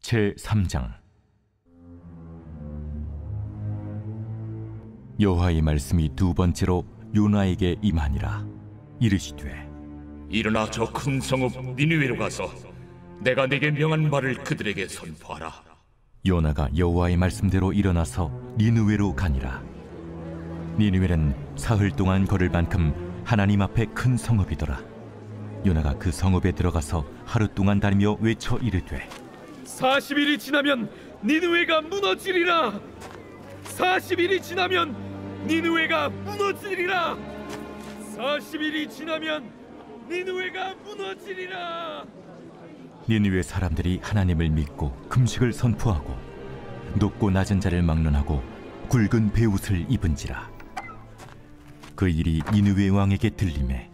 제3장. 여호와의 말씀이 두 번째로 요나에게 임하니라. 이르시되 일어나 저 큰 성읍 니느웨로 가서 내가 내게 명한 말을 그들에게 선포하라. 요나가 여호와의 말씀대로 일어나서 니느웨로 가니라. 니느웨는 사흘 동안 걸을 만큼 하나님 앞에 큰 성읍이더라. 요나가 그 성읍에 들어가서 하루 동안 다니며 외쳐 이르되 40일이 지나면 니느웨가 무너지리라. 40일이 지나면 니느웨가 무너지리라. 40일이 지나면 니느웨가 무너지리라. 니느웨 사람들이 하나님을 믿고 금식을 선포하고 높고 낮은 자를 막론하고 굵은 베옷을 입은지라. 그 일이 니느웨 왕에게 들리매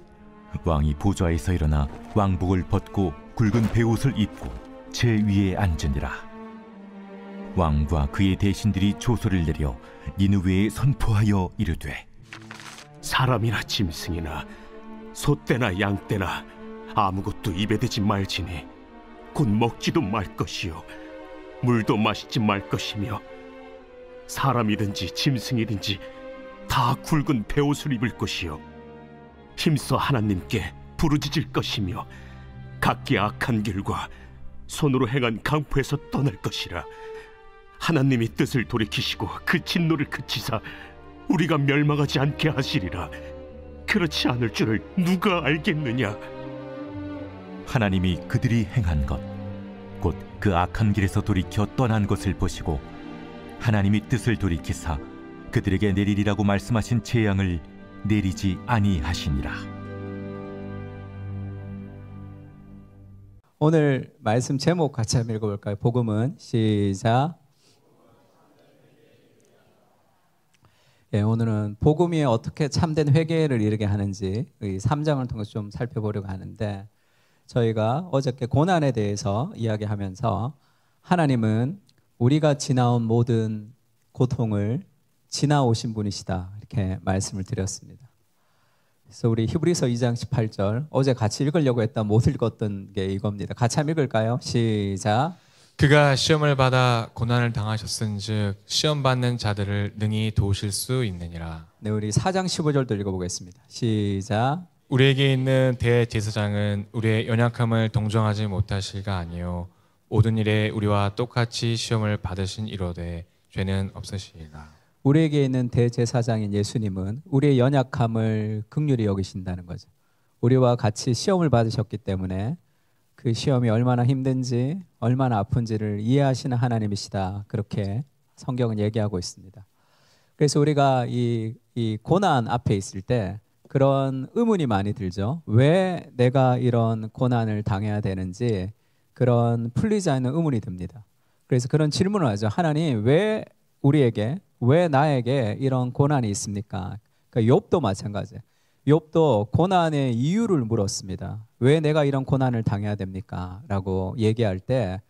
왕이 보좌에서 일어나 왕복을 벗고 굵은 베옷을 입고 제 위에 앉으니라. 왕과 그의 대신들이 조소를 내려 니느웨에 선포하여 이르되 사람이나 짐승이나 소떼나 양떼나 아무것도 입에 대지 말지니 곧 먹지도 말 것이요 물도 마시지 말 것이며 사람이든지 짐승이든지 다 굵은 베옷을 입을 것이요 힘써 하나님께 부르짖을 것이며 각기 악한 길과 손으로 행한 강포에서 떠날 것이라. 하나님이 뜻을 돌이키시고 그 진노를 그치사 우리가 멸망하지 않게 하시리라. 그렇지 않을 줄을 누가 알겠느냐. 하나님이 그들이 행한 것 곧 그 악한 길에서 돌이켜 떠난 것을 보시고 하나님이 뜻을 돌이키사 그들에게 내리리라고 말씀하신 재앙을 내리지 아니하시니라. 오늘 말씀 제목 같이 한번 읽어볼까요? 복음은 시작. 오늘은 복음이 어떻게 참된 회개를 이루게 하는지 이 3장을 통해서 좀 살펴보려고 하는데, 저희가 어저께 고난에 대해서 이야기하면서 하나님은 우리가 지나온 모든 고통을 지나오신 분이시다 이렇게 말씀을 드렸습니다. 그래서 우리 히브리서 2장 18절 어제 같이 읽으려고 했다 못 읽었던 게 이겁니다. 같이 한번 읽을까요? 시작. 그가 시험을 받아 고난을 당하셨은즉 시험 받는 자들을 능히 도우실 수 있느니라. 네, 우리 4장 15절도 읽어보겠습니다. 시작. 우리에게 있는 대제사장은 우리의 연약함을 동정하지 못하실가 아니요 모든 일에 우리와 똑같이 시험을 받으신 이로되 죄는 없으시리라. 우리에게 있는 대제사장인 예수님은 우리의 연약함을 긍휼히 여기신다는 거죠. 우리와 같이 시험을 받으셨기 때문에 그 시험이 얼마나 힘든지 얼마나 아픈지를 이해하시는 하나님이시다, 그렇게 성경은 얘기하고 있습니다. 그래서 우리가 이 고난 앞에 있을 때 그런 의문이 많이 들죠. 왜 내가 이런 고난을 당해야 되는지 그런 풀리지 않는 의문이 듭니다. 그래서 그런 질문을 하죠. 하나님, 왜 우리에게, 왜 나에게 이런 고난이 있습니까? 그러니까 욥도 마찬가지예요. 욥도 고난의 이유를 물었습니다. 왜 내가 이런 고난을 당해야 됩니까? 라고 얘기할 때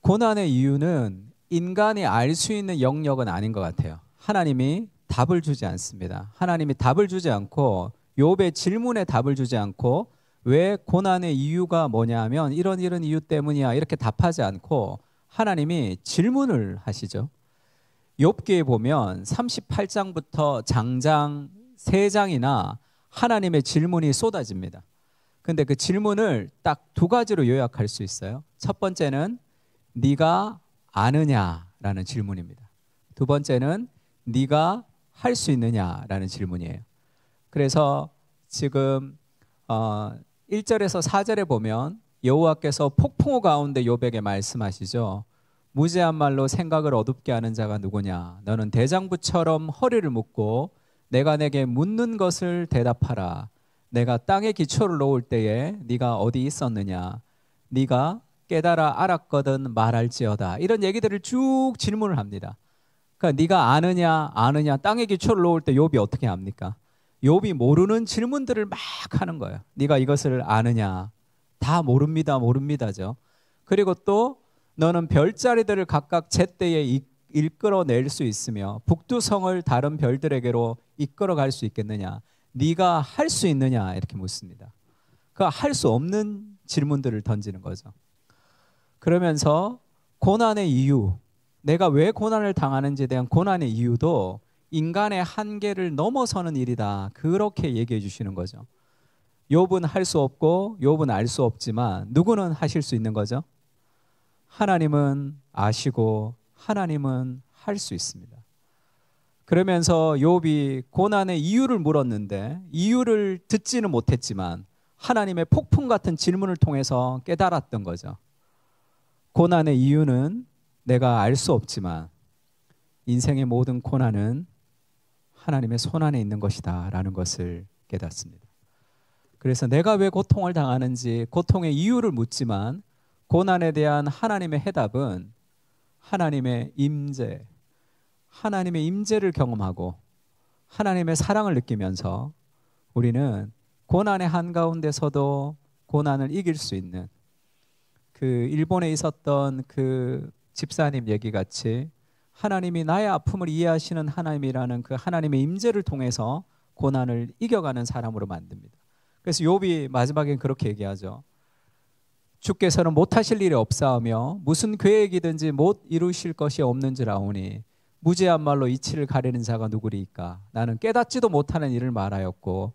고난의 이유는 인간이 알 수 있는 영역은 아닌 것 같아요. 하나님이 답을 주지 않습니다. 하나님이 답을 주지 않고 욥의 질문에 답을 주지 않고 왜 고난의 이유가 뭐냐 하면 이런 이유 때문이야 이렇게 답하지 않고 하나님이 질문을 하시죠. 욥기에 보면 38장부터 장장 3장이나 하나님의 질문이 쏟아집니다. 근데 그 질문을 딱 두 가지로 요약할 수 있어요. 첫 번째는 네가 아느냐라는 질문입니다. 두 번째는 네가 할 수 있느냐라는 질문이에요. 그래서 지금 1절에서 4절에 보면 여호와께서 폭풍우 가운데 욥에게 말씀하시죠. 무지한 말로 생각을 어둡게 하는 자가 누구냐? 너는 대장부처럼 허리를 묶고 내가 내게 묻는 것을 대답하라. 내가 땅에 기초를 놓을 때에 네가 어디 있었느냐? 네가 깨달아 알았거든 말할지어다. 이런 얘기들을 쭉 질문을 합니다. 그러니까 네가 아느냐 땅에 기초를 놓을 때 욥이 어떻게 합니까? 욥이 모르는 질문들을 막 하는 거예요. 네가 이것을 아느냐? 다 모릅니다죠. 그리고 또 너는 별자리들을 각각 제때에 이끌어낼 수 있으며 북두성을 다른 별들에게로 이끌어갈 수 있겠느냐? 네가 할 수 있느냐? 이렇게 묻습니다. 그 할 수 없는 질문들을 던지는 거죠. 그러면서 고난의 이유, 내가 왜 고난을 당하는지에 대한 고난의 이유도 인간의 한계를 넘어서는 일이다. 그렇게 얘기해 주시는 거죠. 욥은 할 수 없고 욥은 알 수 없지만 누구는 하실 수 있는 거죠? 하나님은 아시고 하나님은 할 수 있습니다. 그러면서 욥이 고난의 이유를 물었는데 이유를 듣지는 못했지만 하나님의 폭풍 같은 질문을 통해서 깨달았던 거죠. 고난의 이유는 내가 알 수 없지만 인생의 모든 고난은 하나님의 손안에 있는 것이다 라는 것을 깨닫습니다. 그래서 내가 왜 고통을 당하는지 고통의 이유를 묻지만 고난에 대한 하나님의 해답은 하나님의 임재, 하나님의 임재를 경험하고 하나님의 사랑을 느끼면서 우리는 고난의 한가운데서도 고난을 이길 수 있는, 그 일본에 있었던 그 집사님 얘기같이 하나님이 나의 아픔을 이해하시는 하나님이라는 그 하나님의 임재를 통해서 고난을 이겨가는 사람으로 만듭니다. 그래서 욥이 마지막엔 그렇게 얘기하죠. 주께서는 못하실 일이 없사오며 무슨 계획이든지 못 이루실 것이 없는 줄 아오니 무죄한 말로 이치를 가리는 자가 누구리이까. 나는 깨닫지도 못하는 일을 말하였고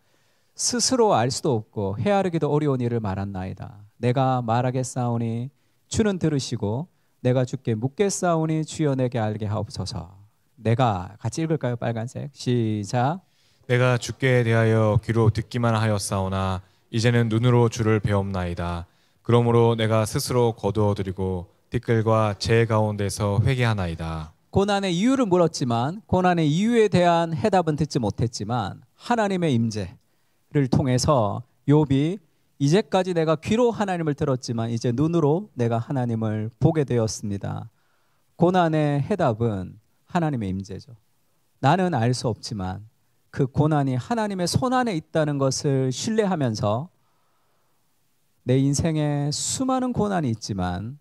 스스로 알 수도 없고 헤아르기도 어려운 일을 말한나이다. 내가 말하겠사오니 주는 들으시고 내가 주께 묻겠사오니 주여 내게 알게 하옵소서. 내가 같이 읽을까요? 빨간색 시작. 내가 주께 대하여 귀로 듣기만 하였사오나 이제는 눈으로 주를 배옵나이다. 그러므로 내가 스스로 거두어드리고 티끌과 재 가운데서 회개하나이다. 고난의 이유를 물었지만 고난의 이유에 대한 해답은 듣지 못했지만 하나님의 임재를 통해서 욥이 이제까지 내가 귀로 하나님을 들었지만 이제 눈으로 내가 하나님을 보게 되었습니다. 고난의 해답은 하나님의 임재죠. 나는 알 수 없지만 그 고난이 하나님의 손안에 있다는 것을 신뢰하면서 내 인생에 수많은 고난이 있지만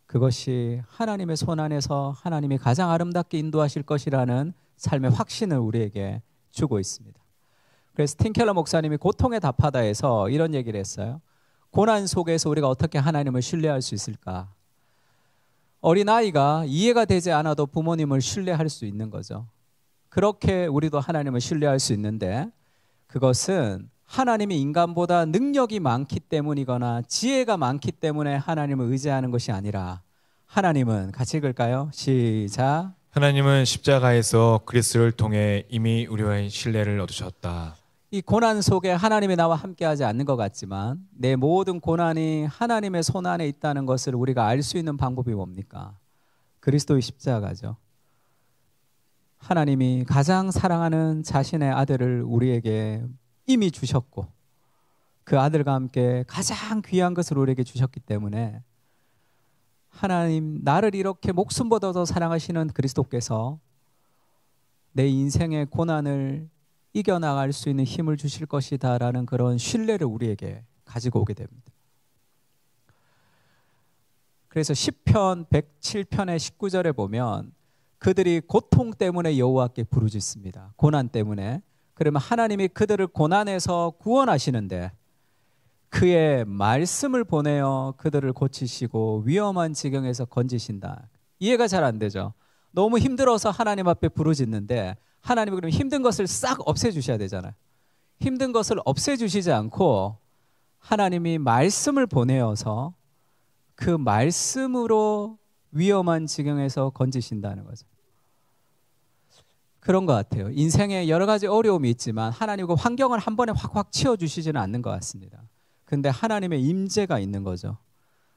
그것이 하나님의 손안에서 하나님이 가장 아름답게 인도하실 것이라는 삶의 확신을 우리에게 주고 있습니다. 그래서 팀 켈러 목사님이 고통의 답하다에서 이런 얘기를 했어요. 고난 속에서 우리가 어떻게 하나님을 신뢰할 수 있을까? 어린아이가 이해가 되지 않아도 부모님을 신뢰할 수 있는 거죠. 그렇게 우리도 하나님을 신뢰할 수 있는데 그것은 하나님이 인간보다 능력이 많기 때문이거나 지혜가 많기 때문에 하나님을 의지하는 것이 아니라 하나님은 같이 읽을까요? 시작. 하나님은 십자가에서 그리스도를 통해 이미 우리와의 신뢰를 얻으셨다. 이 고난 속에 하나님이 나와 함께하지 않는 것 같지만 내 모든 고난이 하나님의 손안에 있다는 것을 우리가 알 수 있는 방법이 뭡니까? 그리스도의 십자가죠. 하나님이 가장 사랑하는 자신의 아들을 우리에게 이미 주셨고 그 아들과 함께 가장 귀한 것을 우리에게 주셨기 때문에 하나님 나를 이렇게 목숨보다 더 사랑하시는 그리스도께서 내 인생의 고난을 이겨나갈 수 있는 힘을 주실 것이다라는 그런 신뢰를 우리에게 가지고 오게 됩니다. 그래서 시편 107편의 19절에 보면 그들이 고통 때문에 여호와께 부르짖습니다. 고난 때문에. 그러면 하나님이 그들을 고난에서 구원하시는데 그의 말씀을 보내어 그들을 고치시고 위험한 지경에서 건지신다. 이해가 잘 안 되죠. 너무 힘들어서 하나님 앞에 부르짖는데 하나님이 그럼 힘든 것을 싹 없애주셔야 되잖아요. 힘든 것을 없애주시지 않고 하나님이 말씀을 보내어서 그 말씀으로 위험한 지경에서 건지신다는 거죠. 그런 것 같아요. 인생에 여러 가지 어려움이 있지만 하나님 그 환경을 한 번에 확확 치워주시지는 않는 것 같습니다. 근데 하나님의 임재가 있는 거죠.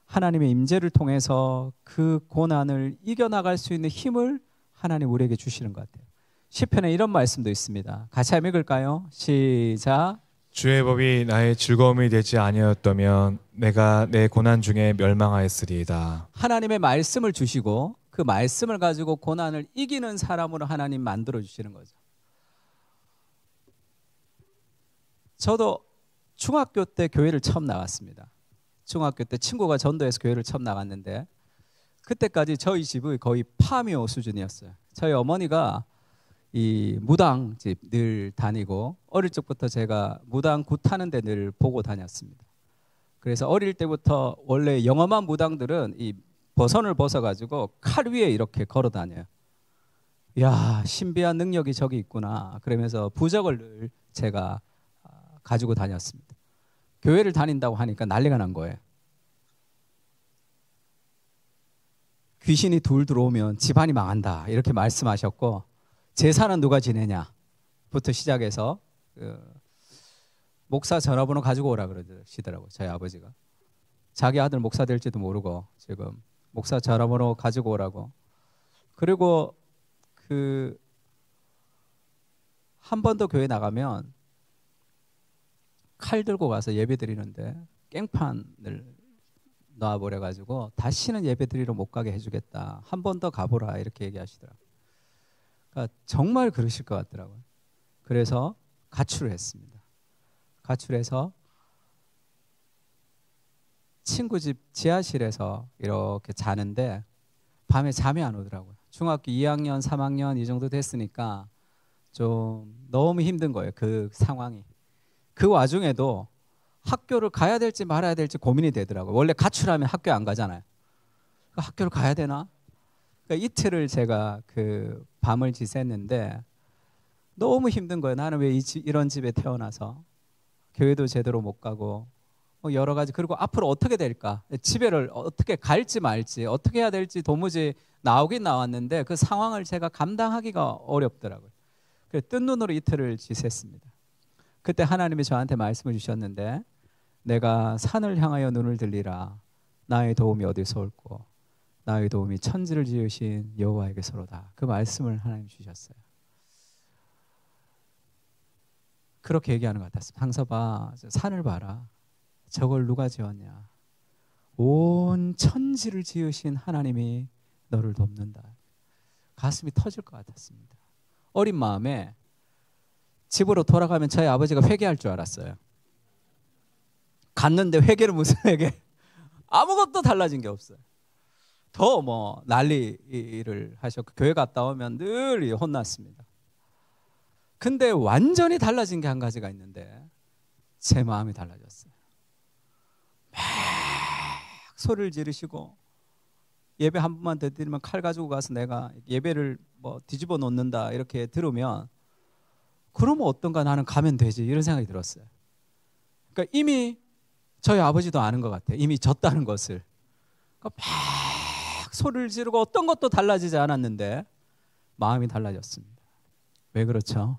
하나님의 임재를 통해서 그 고난을 이겨나갈 수 있는 힘을 하나님 우리에게 주시는 것 같아요. 시편에 이런 말씀도 있습니다. 같이 한번 읽을까요? 시작. 주의 법이 나의 즐거움이 되지 아니었다면 내가 내 고난 중에 멸망하였으리이다. 하나님의 말씀을 주시고 그 말씀을 가지고 고난을 이기는 사람으로 하나님 만들어 주시는 거죠. 저도 중학교 때 교회를 처음 나갔습니다. 중학교 때 친구가 전도해서 교회를 처음 나갔는데 그때까지 저희 집이 거의 파묘 수준이었어요. 저희 어머니가 이 무당집 늘 다니고 어릴 적부터 제가 무당 굿하는 데 늘 보고 다녔습니다. 그래서 어릴 때부터 원래 영험한 무당들은 이 버선을 벗어가지고 칼 위에 이렇게 걸어 다녀요. 야, 신비한 능력이 저기 있구나. 그러면서 부적을 늘 제가 가지고 다녔습니다. 교회를 다닌다고 하니까 난리가 난 거예요. 귀신이 둘 들어오면 집안이 망한다 이렇게 말씀하셨고, 제사는 누가 지내냐부터 시작해서 목사 전화번호 가지고 오라 그러시더라고요. 저희 아버지가 자기 아들 목사 될지도 모르고 지금 목사 전화번호 가지고 오라고. 그리고 한 번 더 교회 나가면 칼 들고 가서 예배 드리는데 깽판을 놔버려가지고 다시는 예배 드리러 못 가게 해주겠다. 한 번 더 가보라 이렇게 얘기하시더라고요. 그러니까 정말 그러실 것 같더라고요. 그래서 가출을 했습니다. 가출해서 친구 집 지하실에서 이렇게 자는데 밤에 잠이 안 오더라고요. 중학교 2학년, 3학년 이 정도 됐으니까 좀 너무 힘든 거예요. 그 상황이. 그 와중에도 학교를 가야 될지 말아야 될지 고민이 되더라고요. 원래 가출하면 학교에 안 가잖아요. 학교를 가야 되나? 그러니까 이틀을 제가 그 밤을 지샜는데 너무 힘든 거예요. 나는 왜 이런 집에 태어나서 교회도 제대로 못 가고 뭐 여러 가지. 그리고 앞으로 어떻게 될까? 집에를 어떻게 갈지 말지 어떻게 해야 될지 도무지 나오긴 나왔는데 그 상황을 제가 감당하기가 어렵더라고요. 그래서 뜬 눈으로 이틀을 지샜습니다. 그때 하나님이 저한테 말씀을 주셨는데, 내가 산을 향하여 눈을 들리라. 나의 도움이 어디서 올꼬? 나의 도움이 천지를 지으신 여호와에게서로다. 그 말씀을 하나님 주셨어요. 그렇게 얘기하는 것 같았습니다. 항서봐, 산을 봐라. 저걸 누가 지었냐? 온 천지를 지으신 하나님이 너를 돕는다. 가슴이 터질 것 같았습니다. 어린 마음에 집으로 돌아가면 저희 아버지가 회개할 줄 알았어요. 갔는데 회개를 무슨 회개? 아무것도 달라진 게 없어요. 더 뭐 난리를 하셨고 교회 갔다 오면 늘 혼났습니다. 근데 완전히 달라진 게 한 가지가 있는데 제 마음이 달라졌어요. 막 소리를 지르시고 예배 한 번만 더 드리면 칼 가지고 가서 내가 예배를 뭐 뒤집어 놓는다 이렇게 들으면, 그러면 어떤가, 나는 가면 되지 이런 생각이 들었어요. 그러니까 이미 저희 아버지도 아는 것 같아요. 이미 졌다는 것을. 그러니까 막 소리를 지르고 어떤 것도 달라지지 않았는데 마음이 달라졌습니다. 왜 그렇죠?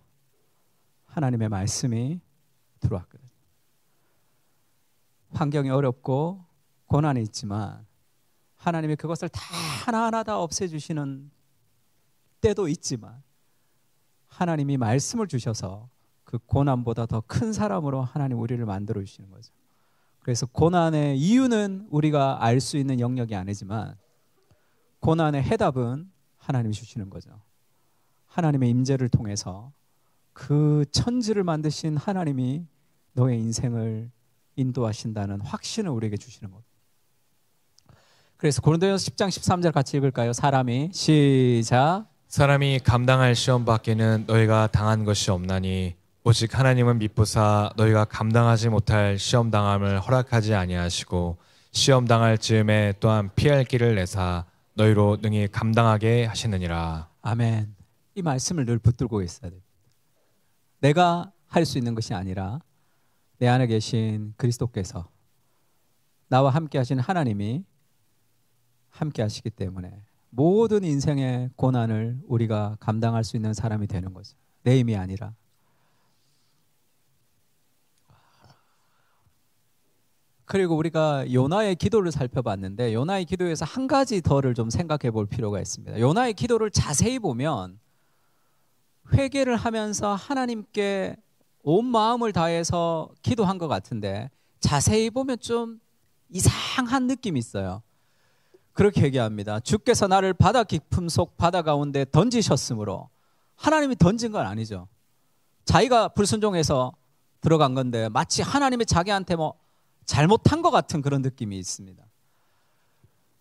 하나님의 말씀이 들어왔거든요. 환경이 어렵고 고난이 있지만 하나님이 그것을 다 하나하나 다 없애주시는 때도 있지만 하나님이 말씀을 주셔서 그 고난보다 더 큰 사람으로 하나님 우리를 만들어 주시는 거죠. 그래서 고난의 이유는 우리가 알 수 있는 영역이 아니지만 고난의 해답은 하나님이 주시는 거죠. 하나님의 임재를 통해서 그 천지를 만드신 하나님이 너의 인생을 인도하신다는 확신을 우리에게 주시는 겁니다. 그래서 고린도전서 10장 13절 같이 읽을까요? 사람이 시작. 사람이 감당할 시험 밖에는 너희가 당한 것이 없나니 오직 하나님은 미쁘사 너희가 감당하지 못할 시험 당함을 허락하지 아니하시고 시험 당할 즈음에 또한 피할 길을 내사 너희로 능히 감당하게 하시느니라. 아멘. 이 말씀을 늘 붙들고 있어야 돼요. 내가 할 수 있는 것이 아니라 내 안에 계신 그리스도께서, 나와 함께 하신 하나님이 함께 하시기 때문에 모든 인생의 고난을 우리가 감당할 수 있는 사람이 되는 거죠. 내 힘이 아니라. 그리고 우리가 요나의 기도를 살펴봤는데 요나의 기도에서 한 가지 더를 좀 생각해 볼 필요가 있습니다. 요나의 기도를 자세히 보면 회개를 하면서 하나님께 온 마음을 다해서 기도한 것 같은데 자세히 보면 좀 이상한 느낌이 있어요. 그렇게 얘기합니다. 주께서 나를 바다 깊음 속 바다 가운데 던지셨으므로. 하나님이 던진 건 아니죠. 자기가 불순종해서 들어간 건데 마치 하나님이 자기한테 뭐 잘못한 것 같은 그런 느낌이 있습니다.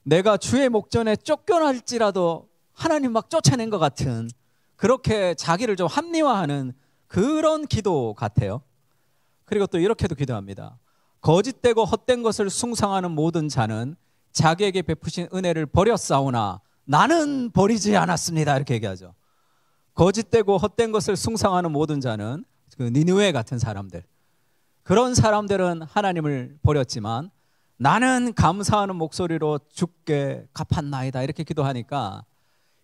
내가 주의 목전에 쫓겨날지라도 하나님 막 쫓아낸 것 같은, 그렇게 자기를 좀 합리화하는 그런 기도 같아요. 그리고 또 이렇게도 기도합니다. 거짓되고 헛된 것을 숭상하는 모든 자는 자기에게 베푸신 은혜를 버렸사오나 나는 버리지 않았습니다. 이렇게 얘기하죠. 거짓되고 헛된 것을 숭상하는 모든 자는 그 니느웨 같은 사람들, 그런 사람들은 하나님을 버렸지만 나는 감사하는 목소리로 주께 갚았나이다 이렇게 기도하니까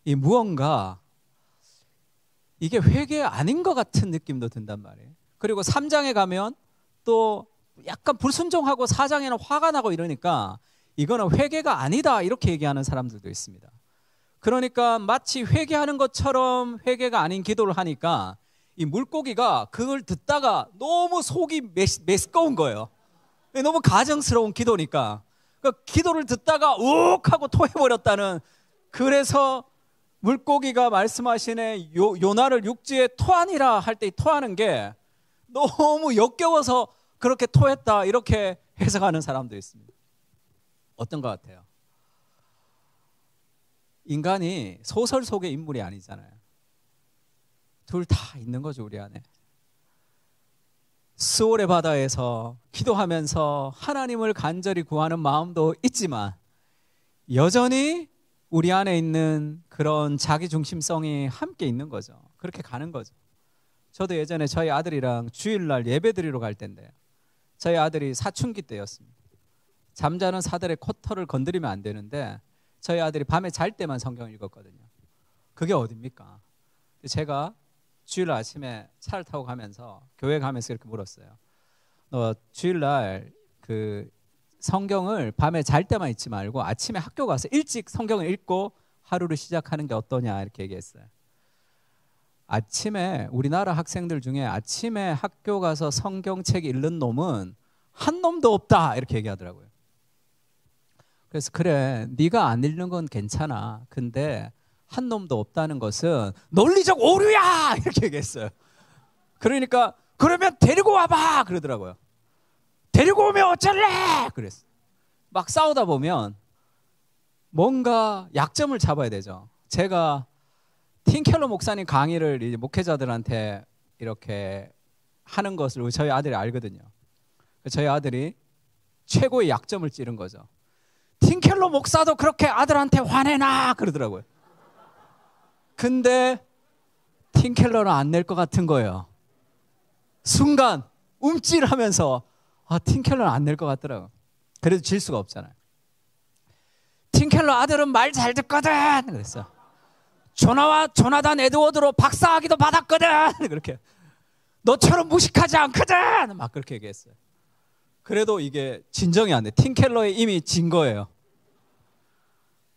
이 무언가 이게 회개 아닌 것 같은 느낌도 든단 말이에요. 그리고 3장에 가면 또 약간 불순종하고 4장에는 화가 나고 이러니까 이거는 회개가 아니다 이렇게 얘기하는 사람들도 있습니다. 그러니까 마치 회개하는 것처럼 회개가 아닌 기도를 하니까 이 물고기가 그걸 듣다가 너무 속이 메스꺼운 거예요. 너무 가정스러운 기도니까. 그러니까 기도를 듣다가 욱 하고 토해버렸다는, 그래서 물고기가 말씀하시네 요나를 육지에 토하니라 할 때 토하는 게 너무 역겨워서 그렇게 토했다 이렇게 해석하는 사람도 있습니다. 어떤 것 같아요? 인간이 소설 속의 인물이 아니잖아요. 둘 다 있는 거죠, 우리 안에. 스올의 바다에서 기도하면서 하나님을 간절히 구하는 마음도 있지만 여전히 우리 안에 있는 그런 자기중심성이 함께 있는 거죠. 그렇게 가는 거죠. 저도 예전에 저희 아들이랑 주일날 예배드리러 갈 때인데 저희 아들이 사춘기 때였습니다. 잠자는 사들의 코털을 건드리면 안 되는데 저희 아들이 밤에 잘 때만 성경을 읽었거든요. 그게 어딥니까? 제가 주일날 아침에 차를 타고 가면서 교회 가면서 이렇게 물었어요. 너 주일날 그 성경을 밤에 잘 때만 읽지 말고 아침에 학교 가서 일찍 성경을 읽고 하루를 시작하는 게 어떠냐 이렇게 얘기했어요. 아침에 우리나라 학생들 중에 아침에 학교 가서 성경책 읽는 놈은 한 놈도 없다 이렇게 얘기하더라고요. 그래서 그래 네가 안 읽는 건 괜찮아. 근데 한 놈도 없다는 것은 논리적 오류야 이렇게 얘기했어요. 그러니까 그러면 데리고 와봐 그러더라고요. 데리고 오면 어쩔래 그랬어. 막 싸우다 보면 뭔가 약점을 잡아야 되죠. 제가 팀켈러 목사님 강의를 이제 목회자들한테 이렇게 하는 것을 저희 아들이 알거든요. 저희 아들이 최고의 약점을 찌른 거죠. 팀켈러 목사도 그렇게 아들한테 화내나 그러더라고요. 근데 팀켈러는 안 낼 것 같은 거예요. 순간 움찔하면서 팀켈러는 안 낼 것 같더라고요. 그래도 질 수가 없잖아요. 팀켈러 아들은 말 잘 듣거든 그랬어요. 조나단 에드워드로 박사학위도 받았거든 그렇게. 너처럼 무식하지 않거든 막 그렇게 얘기했어요. 그래도 이게 진정이 안 돼. 팀켈러에 이미 진 거예요.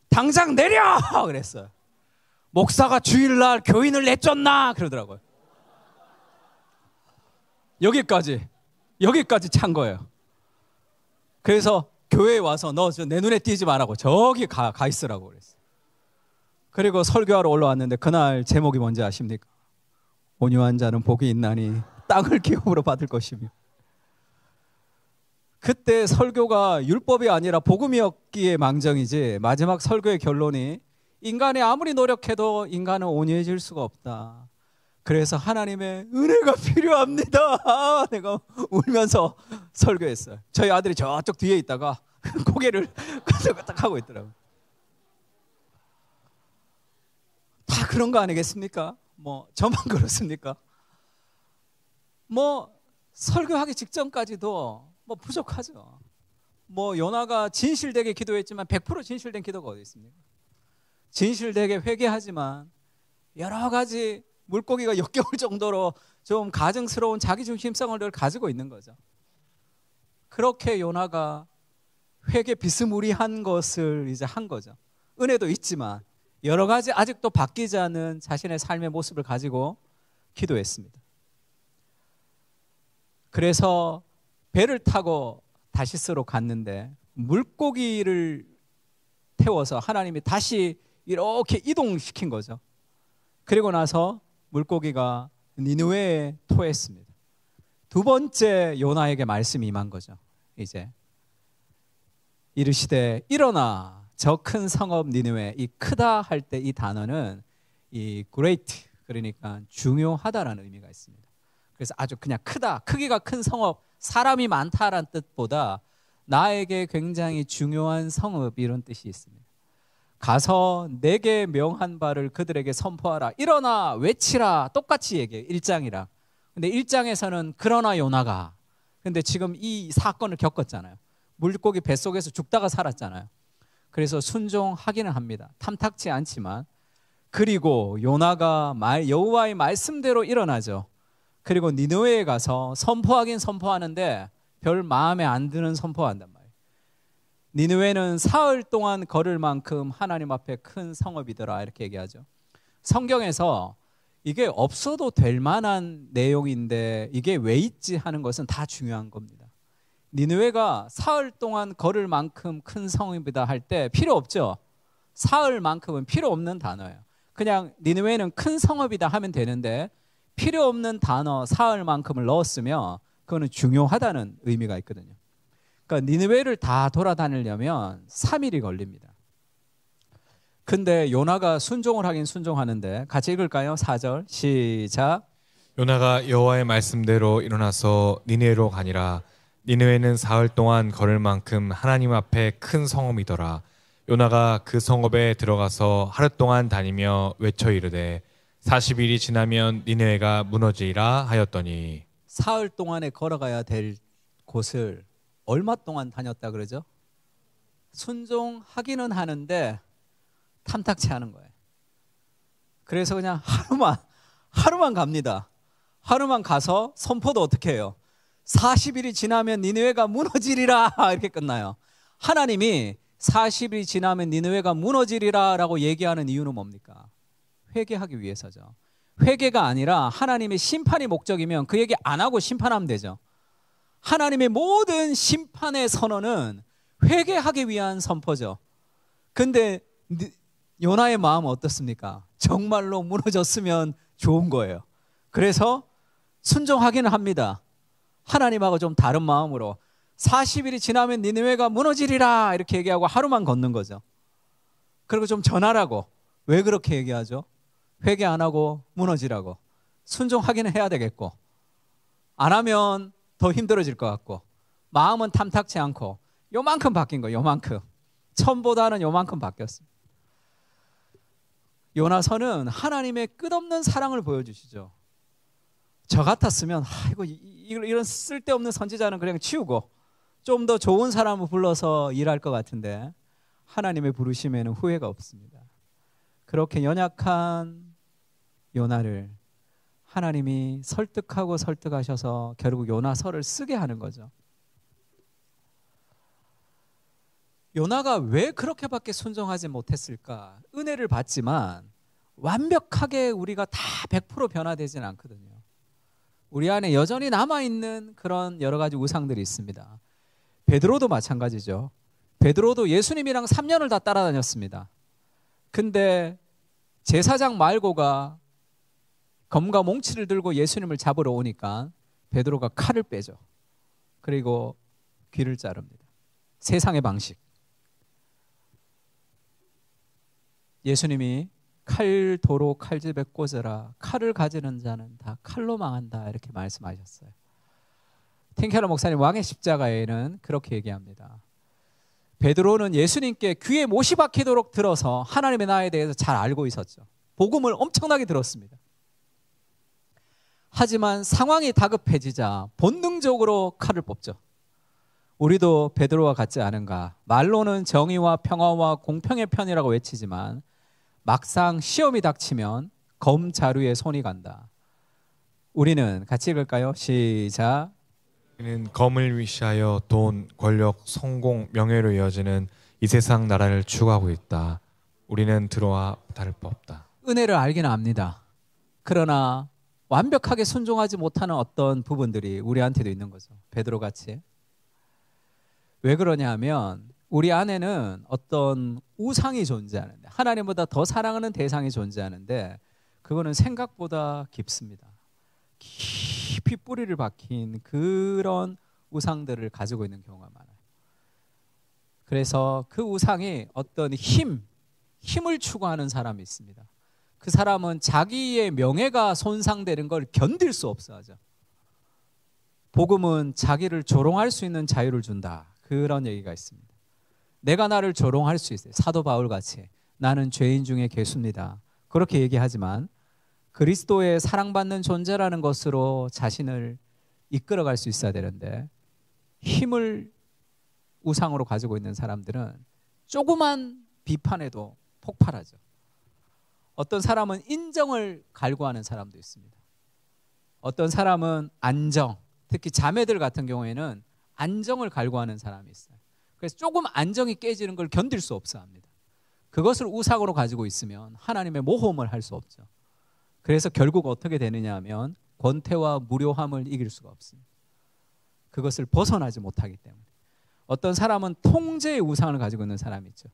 당장 내려 그랬어요. 목사가 주일날 교인을 내쫓나 그러더라고요. 여기까지 찬 거예요. 그래서 교회에 와서 너 내 눈에 띄지 말라고 저기 가 있으라고 그랬어요. 그리고 설교하러 올라왔는데 그날 제목이 뭔지 아십니까? 온유한 자는 복이 있나니 땅을 기업으로 받을 것이며. 그때 설교가 율법이 아니라 복음이었기에 망정이지 마지막 설교의 결론이 인간이 아무리 노력해도 인간은 온유해질 수가 없다. 그래서 하나님의 은혜가 필요합니다. 내가 울면서 설교했어요. 저희 아들이 저쪽 뒤에 있다가 고개를 끄덕끄덕 하고 있더라고요. 다 그런 거 아니겠습니까? 뭐 저만 그렇습니까? 뭐 설교하기 직전까지도 뭐 부족하죠. 뭐 요나가 진실되게 기도했지만 100% 진실된 기도가 어디 있습니까? 진실되게 회개하지만 여러 가지 물고기가 역겨울 정도로 좀 가증스러운 자기중심성을 늘 가지고 있는 거죠. 그렇게 요나가 회개 비스무리한 것을 이제 한 거죠. 은혜도 있지만 여러 가지 아직도 바뀌지 않은 자신의 삶의 모습을 가지고 기도했습니다. 그래서 배를 타고 다시스로 갔는데 물고기를 태워서 하나님이 다시 이렇게 이동시킨 거죠. 그리고 나서 물고기가 니느웨에 토했습니다. 두 번째 요나에게 말씀이 임한 거죠. 이제 이르시되 일어나 저 큰 성읍 니느웨. 이 크다 할 때 이 단어는 이 great 그러니까 중요하다라는 의미가 있습니다. 그래서 아주 그냥 크다, 크기가 큰 성읍, 사람이 많다라는 뜻보다 나에게 굉장히 중요한 성읍, 이런 뜻이 있습니다. 가서 내게 명한 바를 그들에게 선포하라. 일어나 외치라. 똑같이 얘기해요. 1장이랑. 근데 1장에서는 그러나 요나가. 근데 지금 이 사건을 겪었잖아요. 물고기 뱃속에서 죽다가 살았잖아요. 그래서 순종하기는 합니다. 탐탁치 않지만. 그리고 요나가 여호와의 말씀대로 일어나죠. 그리고 니느웨에 가서 선포하긴 선포하는데 별 마음에 안 드는 선포한단 말이에요. 니느웨는 사흘 동안 걸을 만큼 하나님 앞에 큰 성읍이더라, 이렇게 얘기하죠. 성경에서 이게 없어도 될 만한 내용인데 이게 왜 있지 하는 것은 다 중요한 겁니다. 니느웨가 사흘 동안 걸을 만큼 큰 성읍이다 할 때 필요 없죠. 사흘만큼은 필요 없는 단어예요. 그냥 니느웨는 큰 성읍이다 하면 되는데 필요 없는 단어 사흘만큼을 넣었으면 그거는 중요하다는 의미가 있거든요. 그러니까 니느웨를 다 돌아다니려면 3일이 걸립니다. 근데 요나가 순종을 하긴 순종하는데 같이 읽을까요? 4절 시작. 요나가 여호와의 말씀대로 일어나서 니느웨로 가니라. 니느웨는 사흘 동안 걸을 만큼 하나님 앞에 큰 성읍이더라. 요나가 그 성읍에 들어가서 하루 동안 다니며 외쳐 이르되 40일이 지나면 니느웨가 무너지리라 하였더니. 사흘 동안에 걸어가야 될 곳을 얼마 동안 다녔다 그러죠? 순종하기는 하는데 탐탁치 않은 거예요. 그래서 그냥 하루만 갑니다. 하루만 가서 선포도 어떻게 해요? 40일이 지나면 니느웨가 무너지리라 이렇게 끝나요. 하나님이 40일이 지나면 니느웨가 무너지리라 라고 얘기하는 이유는 뭡니까? 회개하기 위해서죠. 회개가 아니라 하나님의 심판이 목적이면 그 얘기 안 하고 심판하면 되죠. 하나님의 모든 심판의 선언은 회개하기 위한 선포죠. 근데 요나의 마음은 어떻습니까? 정말로 무너졌으면 좋은 거예요. 그래서 순종하기는 합니다. 하나님하고 좀 다른 마음으로 40일이 지나면 니느웨가 무너지리라 이렇게 얘기하고 하루만 걷는 거죠. 그리고 좀 전하라고. 왜 그렇게 얘기하죠? 회개 안 하고 무너지라고. 순종하기는 해야 되겠고 안 하면 더 힘들어질 것 같고 마음은 탐탁치 않고 요만큼 바뀐 거예요. 요만큼. 처음보다는 요만큼 바뀌었습니다. 요나서는 하나님의 끝없는 사랑을 보여주시죠. 저 같았으면 이런 쓸데없는 선지자는 그냥 치우고 좀 더 좋은 사람을 불러서 일할 것 같은데 하나님의 부르심에는 후회가 없습니다. 그렇게 연약한 요나를 하나님이 설득하셔서 결국 요나서를 쓰게 하는 거죠. 요나가 왜 그렇게밖에 순종하지 못했을까? 은혜를 받지만 완벽하게 우리가 다 100% 변화되진 않거든요. 우리 안에 여전히 남아있는 그런 여러 가지 우상들이 있습니다. 베드로도 마찬가지죠. 베드로도 예수님이랑 3년을 다 따라다녔습니다. 근데 제사장 말고가 검과 몽치를 들고 예수님을 잡으러 오니까 베드로가 칼을 빼죠. 그리고 귀를 자릅니다. 세상의 방식. 예수님이 칼도로 칼집에 꽂으라. 칼을 가지는 자는 다 칼로 망한다 이렇게 말씀하셨어요. 틴켈러 목사님 왕의 십자가에는 그렇게 얘기합니다. 베드로는 예수님께 귀에 못이 박히도록 들어서 하나님의 나라에 대해서 잘 알고 있었죠. 복음을 엄청나게 들었습니다. 하지만 상황이 다급해지자 본능적으로 칼을 뽑죠. 우리도 베드로와 같지 않은가? 말로는 정의와 평화와 공평의 편이라고 외치지만 막상 시험이 닥치면 검 자루에 손이 간다. 우리는 같이 읽을까요? 시작. 우리는 검을 위시하여 돈, 권력, 성공, 명예로 이어지는 이 세상 나라를 추구하고 있다. 우리는 들어와 다를 바 없다. 은혜를 알기는 압니다. 그러나 완벽하게 순종하지 못하는 어떤 부분들이 우리한테도 있는 거죠. 베드로같이. 왜 그러냐 하면 우리 안에는 어떤 우상이 존재하는데 하나님보다 더 사랑하는 대상이 존재하는데 그거는 생각보다 깊습니다. 깊이 뿌리를 박힌 그런 우상들을 가지고 있는 경우가 많아요. 그래서 그 우상이 어떤 힘을 추구하는 사람이 있습니다. 그 사람은 자기의 명예가 손상되는 걸 견딜 수 없어 하죠. 복음은 자기를 조롱할 수 있는 자유를 준다. 그런 얘기가 있습니다. 내가 나를 조롱할 수 있어요. 사도 바울 같이 나는 죄인 중에 괴수입니다. 그렇게 얘기하지만 그리스도의 사랑받는 존재라는 것으로 자신을 이끌어갈 수 있어야 되는데 힘을 우상으로 가지고 있는 사람들은 조그만 비판에도 폭발하죠. 어떤 사람은 인정을 갈구하는 사람도 있습니다. 어떤 사람은 안정, 특히 자매들 같은 경우에는 안정을 갈구하는 사람이 있어요. 그래서 조금 안정이 깨지는 걸 견딜 수 없어 합니다. 그것을 우상으로 가지고 있으면 하나님의 모험을 할 수 없죠. 그래서 결국 어떻게 되느냐 하면 권태와 무료함을 이길 수가 없습니다. 그것을 벗어나지 못하기 때문에. 어떤 사람은 통제의 우상을 가지고 있는 사람이 있죠.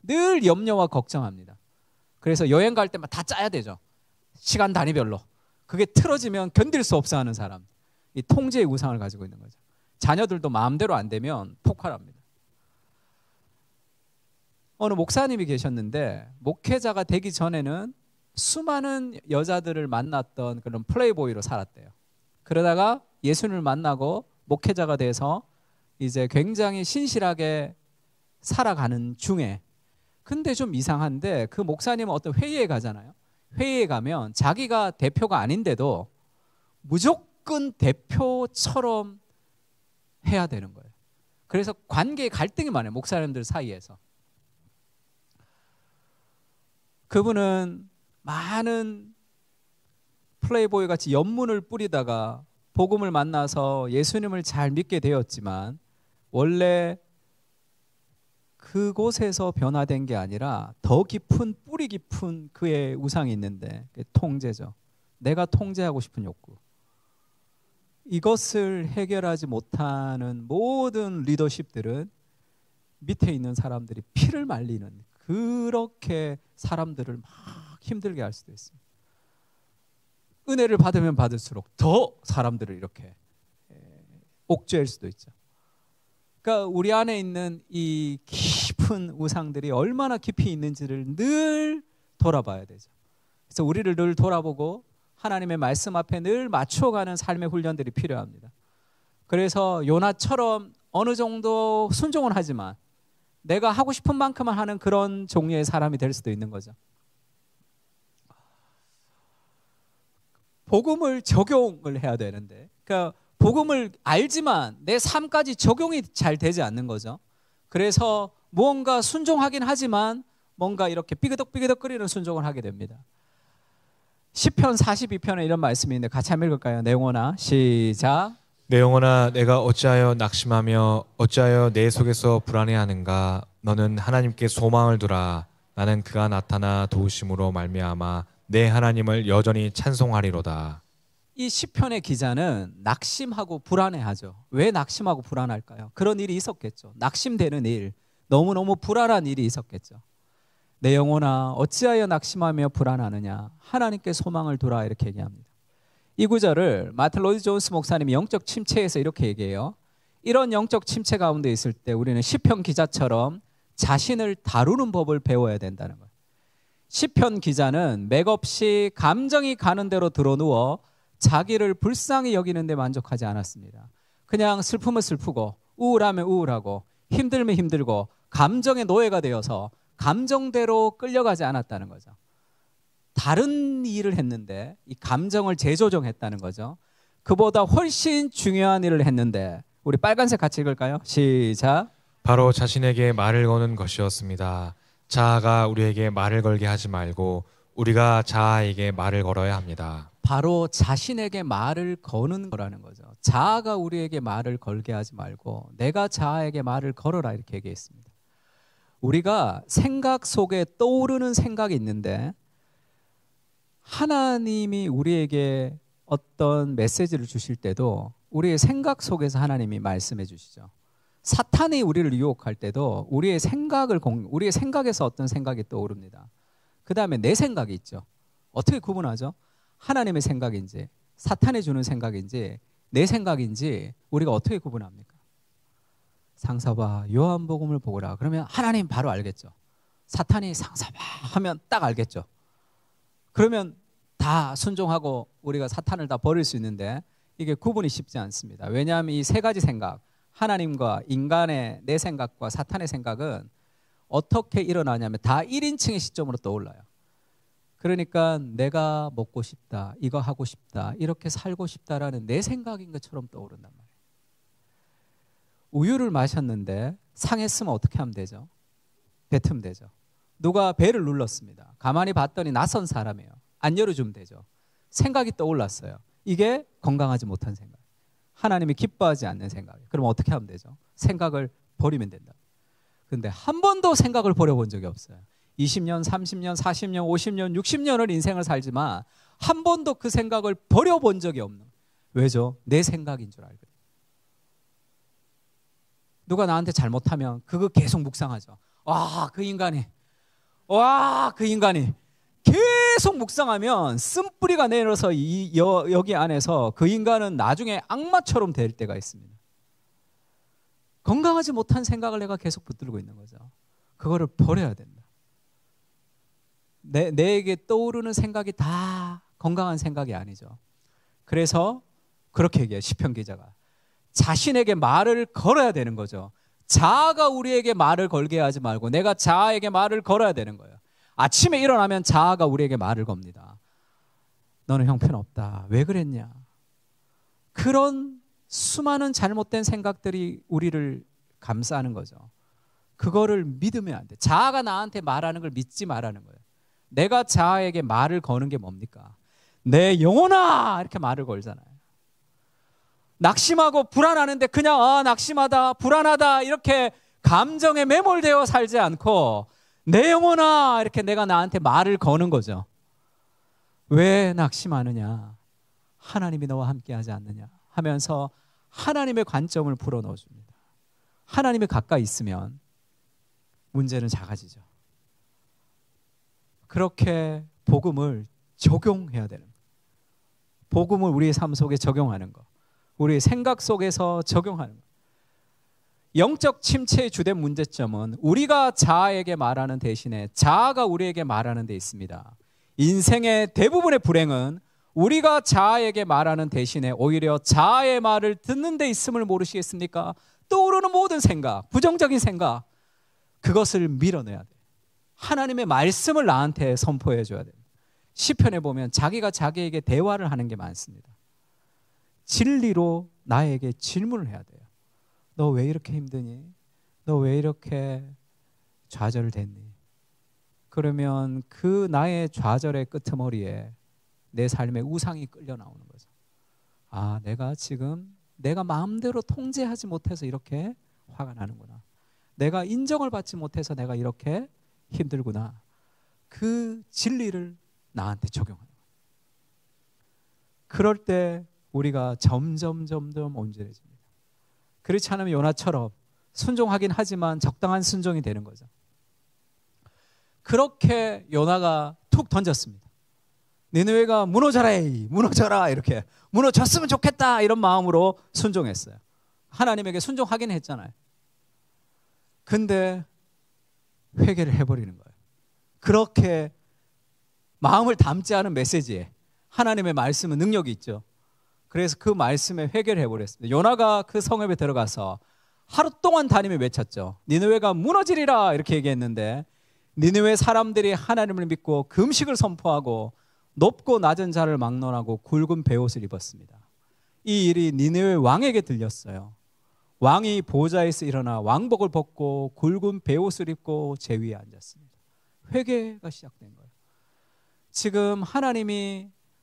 늘 염려와 걱정합니다. 그래서 여행 갈 때만 다 짜야 되죠. 시간 단위별로. 그게 틀어지면 견딜 수 없어 하는 사람. 이 통제의 우상을 가지고 있는 거죠. 자녀들도 마음대로 안 되면 폭발합니다. 어느 목사님이 계셨는데 목회자가 되기 전에는 수많은 여자들을 만났던 그런 플레이보이로 살았대요. 그러다가 예수님을 만나고 목회자가 돼서 이제 굉장히 신실하게 살아가는 중에 근데 좀 이상한데 그 목사님은 어떤 회의에 가잖아요. 회의에 가면 자기가 대표가 아닌데도 무조건 대표처럼 해야 되는 거예요. 그래서 관계에 갈등이 많아요. 목사님들 사이에서. 그분은 많은 플레이보이 같이 연문을 뿌리다가 복음을 만나서 예수님을 잘 믿게 되었지만 원래 그곳에서 변화된 게 아니라 더 깊은 뿌리 깊은 그의 우상이 있는데 통제죠. 내가 통제하고 싶은 욕구. 이것을 해결하지 못하는 모든 리더십들은 밑에 있는 사람들이 피를 말리는 그렇게 사람들을 막 힘들게 할 수도 있습니다. 은혜를 받으면 받을수록 더 사람들을 이렇게 옥죄할 수도 있죠. 그러니까 우리 안에 있는 이 깊은 우상들이 얼마나 깊이 있는지를 늘 돌아봐야 되죠. 그래서 우리를 늘 돌아보고 하나님의 말씀 앞에 늘 맞춰가는 삶의 훈련들이 필요합니다. 그래서 요나처럼 어느 정도 순종은 하지만 내가 하고 싶은 만큼만 하는 그런 종류의 사람이 될 수도 있는 거죠. 복음을 적용을 해야 되는데, 그러니까 복음을 알지만 내 삶까지 적용이 잘 되지 않는 거죠. 그래서 무언가 순종하긴 하지만 뭔가 이렇게 삐그덕삐그덕거리는 순종을 하게 됩니다. 시편 42편에 이런 말씀이 있는데 같이 한번 읽을까요? 내 영혼아 시작. 내 영혼아 내가 어찌하여 낙심하며 어찌하여 내 속에서 불안해하는가. 너는 하나님께 소망을 두라. 나는 그가 나타나 도우심으로 말미암아 내 하나님을 여전히 찬송하리로다. 이 시편의 기자는 낙심하고 불안해하죠. 왜 낙심하고 불안할까요? 그런 일이 있었겠죠. 낙심되는 일, 너무너무 불안한 일이 있었겠죠. 내 영혼아 어찌하여 낙심하며 불안하느냐. 하나님께 소망을 두라 이렇게 얘기합니다. 이 구절을 마틴 로이드 존스 목사님이 영적 침체에서 이렇게 얘기해요. 이런 영적 침체 가운데 있을 때 우리는 시편 기자처럼 자신을 다루는 법을 배워야 된다는 거예요. 시편 기자는 맥없이 감정이 가는 대로 드러누워 자기를 불쌍히 여기는 데 만족하지 않았습니다. 그냥 슬프면 슬프고 우울하면 우울하고 힘들면 힘들고 감정의 노예가 되어서 감정대로 끌려가지 않았다는 거죠. 다른 일을 했는데 이 감정을 재조정했다는 거죠. 그보다 훨씬 중요한 일을 했는데 우리 빨간색 같이 읽을까요? 시작. 바로 자신에게 말을 거는 것이었습니다. 자아가 우리에게 말을 걸게 하지 말고 우리가 자아에게 말을 걸어야 합니다. 바로 자신에게 말을 거는 거라는 거죠. 자아가 우리에게 말을 걸게 하지 말고 내가 자아에게 말을 걸어라 이렇게 얘기했습니다. 우리가 생각 속에 떠오르는 생각이 있는데 하나님이 우리에게 어떤 메시지를 주실 때도 우리의 생각 속에서 하나님이 말씀해 주시죠. 사탄이 우리를 유혹할 때도 우리의 생각에서 어떤 생각이 떠오릅니다. 그 다음에 내 생각이 있죠. 어떻게 구분하죠? 하나님의 생각인지 사탄이 주는 생각인지 내 생각인지 우리가 어떻게 구분합니까? 상사봐 요한복음을 보거라. 그러면 하나님 바로 알겠죠. 사탄이 상사봐 하면 딱 알겠죠. 그러면 다 순종하고 우리가 사탄을 다 버릴 수 있는데 이게 구분이 쉽지 않습니다. 왜냐하면 이 세 가지 생각 하나님과 인간의 내 생각과 사탄의 생각은 어떻게 일어나냐면 다 1인칭의 시점으로 떠올라요. 그러니까 내가 먹고 싶다, 이거 하고 싶다, 이렇게 살고 싶다라는 내 생각인 것처럼 떠오른단 말이에요. 우유를 마셨는데 상했으면 어떻게 하면 되죠? 뱉으면 되죠. 누가 배를 눌렀습니다. 가만히 봤더니 낯선 사람이에요. 안 열어주면 되죠. 생각이 떠올랐어요. 이게 건강하지 못한 생각. 하나님이 기뻐하지 않는 생각. 그럼 어떻게 하면 되죠? 생각을 버리면 된다. 근데 한 번도 생각을 버려본 적이 없어요. 20년, 30년, 40년, 50년, 60년을 인생을 살지만 한 번도 그 생각을 버려본 적이 없는. 왜죠? 내 생각인 줄 알거든요. 누가 나한테 잘못하면 그거 계속 묵상하죠. 와, 그 인간이 계속 묵상하면 쓴뿌리가 내려서 여기 안에서 그 인간은 나중에 악마처럼 될 때가 있습니다. 건강하지 못한 생각을 내가 계속 붙들고 있는 거죠. 그거를 버려야 된다. 내에게 떠오르는 생각이 다 건강한 생각이 아니죠. 그래서 그렇게 얘기해요. 시편 기자가. 자신에게 말을 걸어야 되는 거죠. 자아가 우리에게 말을 걸게 하지 말고 내가 자아에게 말을 걸어야 되는 거예요. 아침에 일어나면 자아가 우리에게 말을 겁니다. 너는 형편없다. 왜 그랬냐? 그런 수많은 잘못된 생각들이 우리를 감싸는 거죠. 그거를 믿으면 안 돼. 자아가 나한테 말하는 걸 믿지 말라는 거예요. 내가 자아에게 말을 거는 게 뭡니까? 내 영혼아! 이렇게 말을 걸잖아요. 낙심하고 불안하는데 그냥 낙심하다, 불안하다 이렇게 감정에 매몰되어 살지 않고 내 영혼아! 이렇게 내가 나한테 말을 거는 거죠. 왜 낙심하느냐? 하나님이 너와 함께 하지 않느냐? 하면서 하나님의 관점을 풀어넣어 줍니다. 하나님이 가까이 있으면 문제는 작아지죠. 그렇게 복음을 적용해야 되는 거예요. 복음을 우리의 삶 속에 적용하는 거. 우리의 생각 속에서 적용하는 거. 영적 침체의 주된 문제점은 우리가 자아에게 말하는 대신에 자아가 우리에게 말하는 데 있습니다. 인생의 대부분의 불행은 우리가 자아에게 말하는 대신에 오히려 자아의 말을 듣는 데 있음을 모르시겠습니까? 떠오르는 모든 생각, 부정적인 생각, 그것을 밀어내야 돼. 하나님의 말씀을 나한테 선포해 줘야 돼. 시편에 보면 자기가 자기에게 대화를 하는 게 많습니다. 진리로 나에게 질문을 해야 돼요. 너 왜 이렇게 힘드니? 너 왜 이렇게 좌절됐니? 그러면 그 나의 좌절의 끄트머리에 내 삶의 우상이 끌려 나오는 거죠. 아, 내가 지금 내가 마음대로 통제하지 못해서 이렇게 화가 나는구나. 내가 인정을 받지 못해서 내가 이렇게 힘들구나. 그 진리를 나한테 적용하는 거예요. 그럴 때 우리가 점점 온전해집니다. 그렇지 않으면 요나처럼 순종하긴 하지만 적당한 순종이 되는 거죠. 그렇게 요나가 툭 던졌습니다. 니느웨가 무너져라 이렇게 무너졌으면 좋겠다 이런 마음으로 순종했어요. 하나님에게 순종하긴 했잖아요. 근데 회개를 해버리는 거예요. 그렇게 마음을 담지 않은 메시지에 하나님의 말씀은 능력이 있죠. 그래서 그 말씀에 회개를 해버렸습니다. 요나가 그 성읍에 들어가서 하루 동안 다니며 외쳤죠. 니느웨가 무너지리라 이렇게 얘기했는데 니느웨 사람들이 하나님을 믿고 금식을 선포하고 높고 낮은 자를 막론하고 굵은 베옷을 입었습니다. 이 일이 니느웨 왕에게 들렸어요. 왕이 보좌에서 일어나 왕복을 벗고 굵은 베옷을 입고 제 위에 앉았습니다. 회개가 시작된 거예요. 지금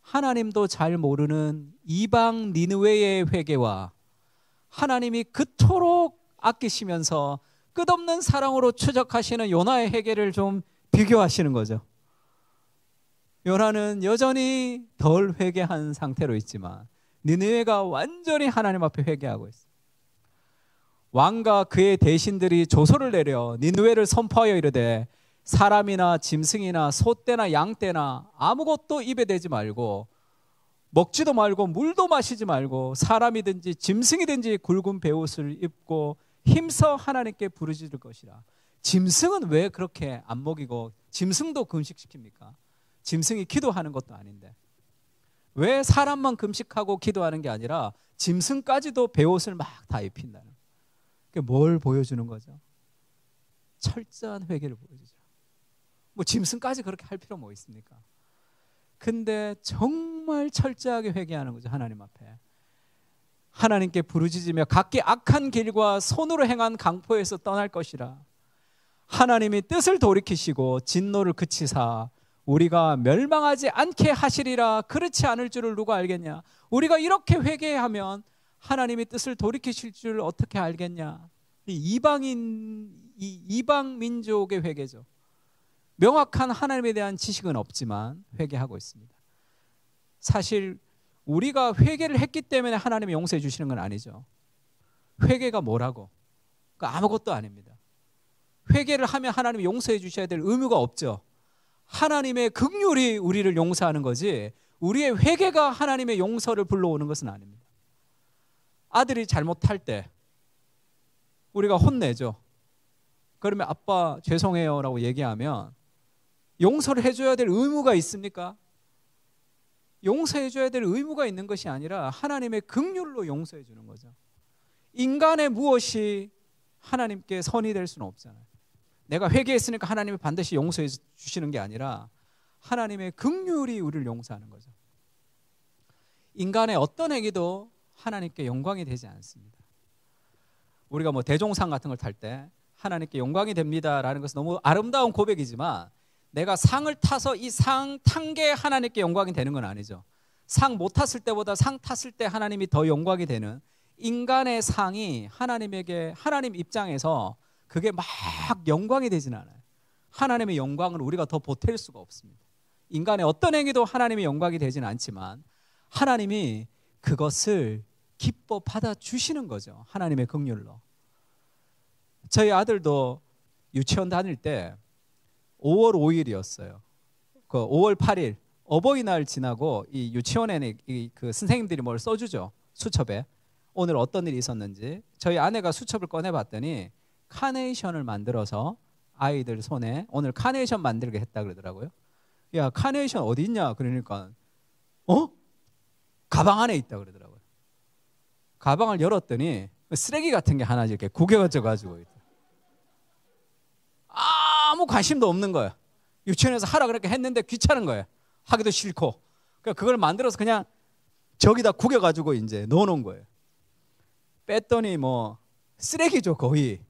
하나님도 잘 모르는 이방 니느웨의 회개와 하나님이 그토록 아끼시면서 끝없는 사랑으로 추적하시는 요나의 회개를 좀 비교하시는 거죠. 요나는 여전히 덜 회개한 상태로 있지만 니느웨가 완전히 하나님 앞에 회개하고 있어요. 왕과 그의 대신들이 조소를 내려 니느웨를 선포하여 이르되 사람이나 짐승이나 소떼나 양떼나 아무것도 입에 대지 말고 먹지도 말고 물도 마시지 말고 사람이든지 짐승이든지 굵은 베옷을 입고 힘써 하나님께 부르짖을 것이라. 짐승은 왜 그렇게 안 먹이고 짐승도 금식시킵니까? 짐승이 기도하는 것도 아닌데 왜 사람만 금식하고 기도하는 게 아니라 짐승까지도 베옷을 막 다 입힌다는. 뭘 보여주는 거죠? 철저한 회개를 보여주죠. 뭐 짐승까지 그렇게 할 필요 뭐 있습니까? 근데 정말 철저하게 회개하는 거죠. 하나님 앞에. 하나님께 부르짖으며 각기 악한 길과 손으로 행한 강포에서 떠날 것이라. 하나님이 뜻을 돌이키시고 진노를 그치사 우리가 멸망하지 않게 하시리라. 그렇지 않을 줄을 누가 알겠냐? 우리가 이렇게 회개하면 하나님이 뜻을 돌이키실 줄 어떻게 알겠냐? 이방 민족의 회개죠. 명확한 하나님에 대한 지식은 없지만 회개하고 있습니다. 사실 우리가 회개를 했기 때문에 하나님이 용서해 주시는 건 아니죠. 회개가 뭐라고? 아무것도 아닙니다. 회개를 하면 하나님이 용서해 주셔야 될 의무가 없죠. 하나님의 긍휼이 우리를 용서하는 거지 우리의 회개가 하나님의 용서를 불러오는 것은 아닙니다. 아들이 잘못할 때 우리가 혼내죠. 그러면 아빠 죄송해요 라고 얘기하면 용서를 해줘야 될 의무가 있습니까? 용서해줘야 될 의무가 있는 것이 아니라 하나님의 긍휼로 용서해 주는 거죠. 인간의 무엇이 하나님께 선이 될 수는 없잖아요. 내가 회개했으니까 하나님이 반드시 용서해 주시는 게 아니라 하나님의 긍휼이 우리를 용서하는 거죠. 인간의 어떤 행위도 하나님께 영광이 되지 않습니다. 우리가 뭐 대종상 같은 걸 탈 때 하나님께 영광이 됩니다라는 것은 너무 아름다운 고백이지만 내가 상을 타서 이 상 탄 게 하나님께 영광이 되는 건 아니죠. 상 못 탔을 때보다 상 탔을 때 하나님이 더 영광이 되는 인간의 상이 하나님에게 하나님 입장에서 그게 막 영광이 되지는 않아요. 하나님의 영광을 우리가 더 보탤 수가 없습니다. 인간의 어떤 행위도 하나님의 영광이 되지는 않지만 하나님이 그것을 기뻐 받아주시는 거죠. 하나님의 긍휼로. 저희 아들도 유치원 다닐 때 5월 5일이었어요. 그 5월 8일 어버이날 지나고 이 유치원에 그 선생님들이 뭘 써주죠. 수첩에. 오늘 어떤 일이 있었는지. 저희 아내가 수첩을 꺼내봤더니 카네이션을 만들어서 아이들 손에 오늘 카네이션 만들게 했다 그러더라고요. 야, 카네이션 어디 있냐? 그러니까 가방 안에 있다 그러더라고요. 가방을 열었더니 쓰레기 같은 게 하나 이렇게 구겨져 가지고 있다. 아무 관심도 없는 거예요. 유치원에서 하라 그렇게 했는데 귀찮은 거예요. 하기도 싫고. 그러니까 그걸 만들어서 그냥 저기다 구겨가지고 이제 넣어놓은 거예요. 뺐더니 뭐 쓰레기죠. 거의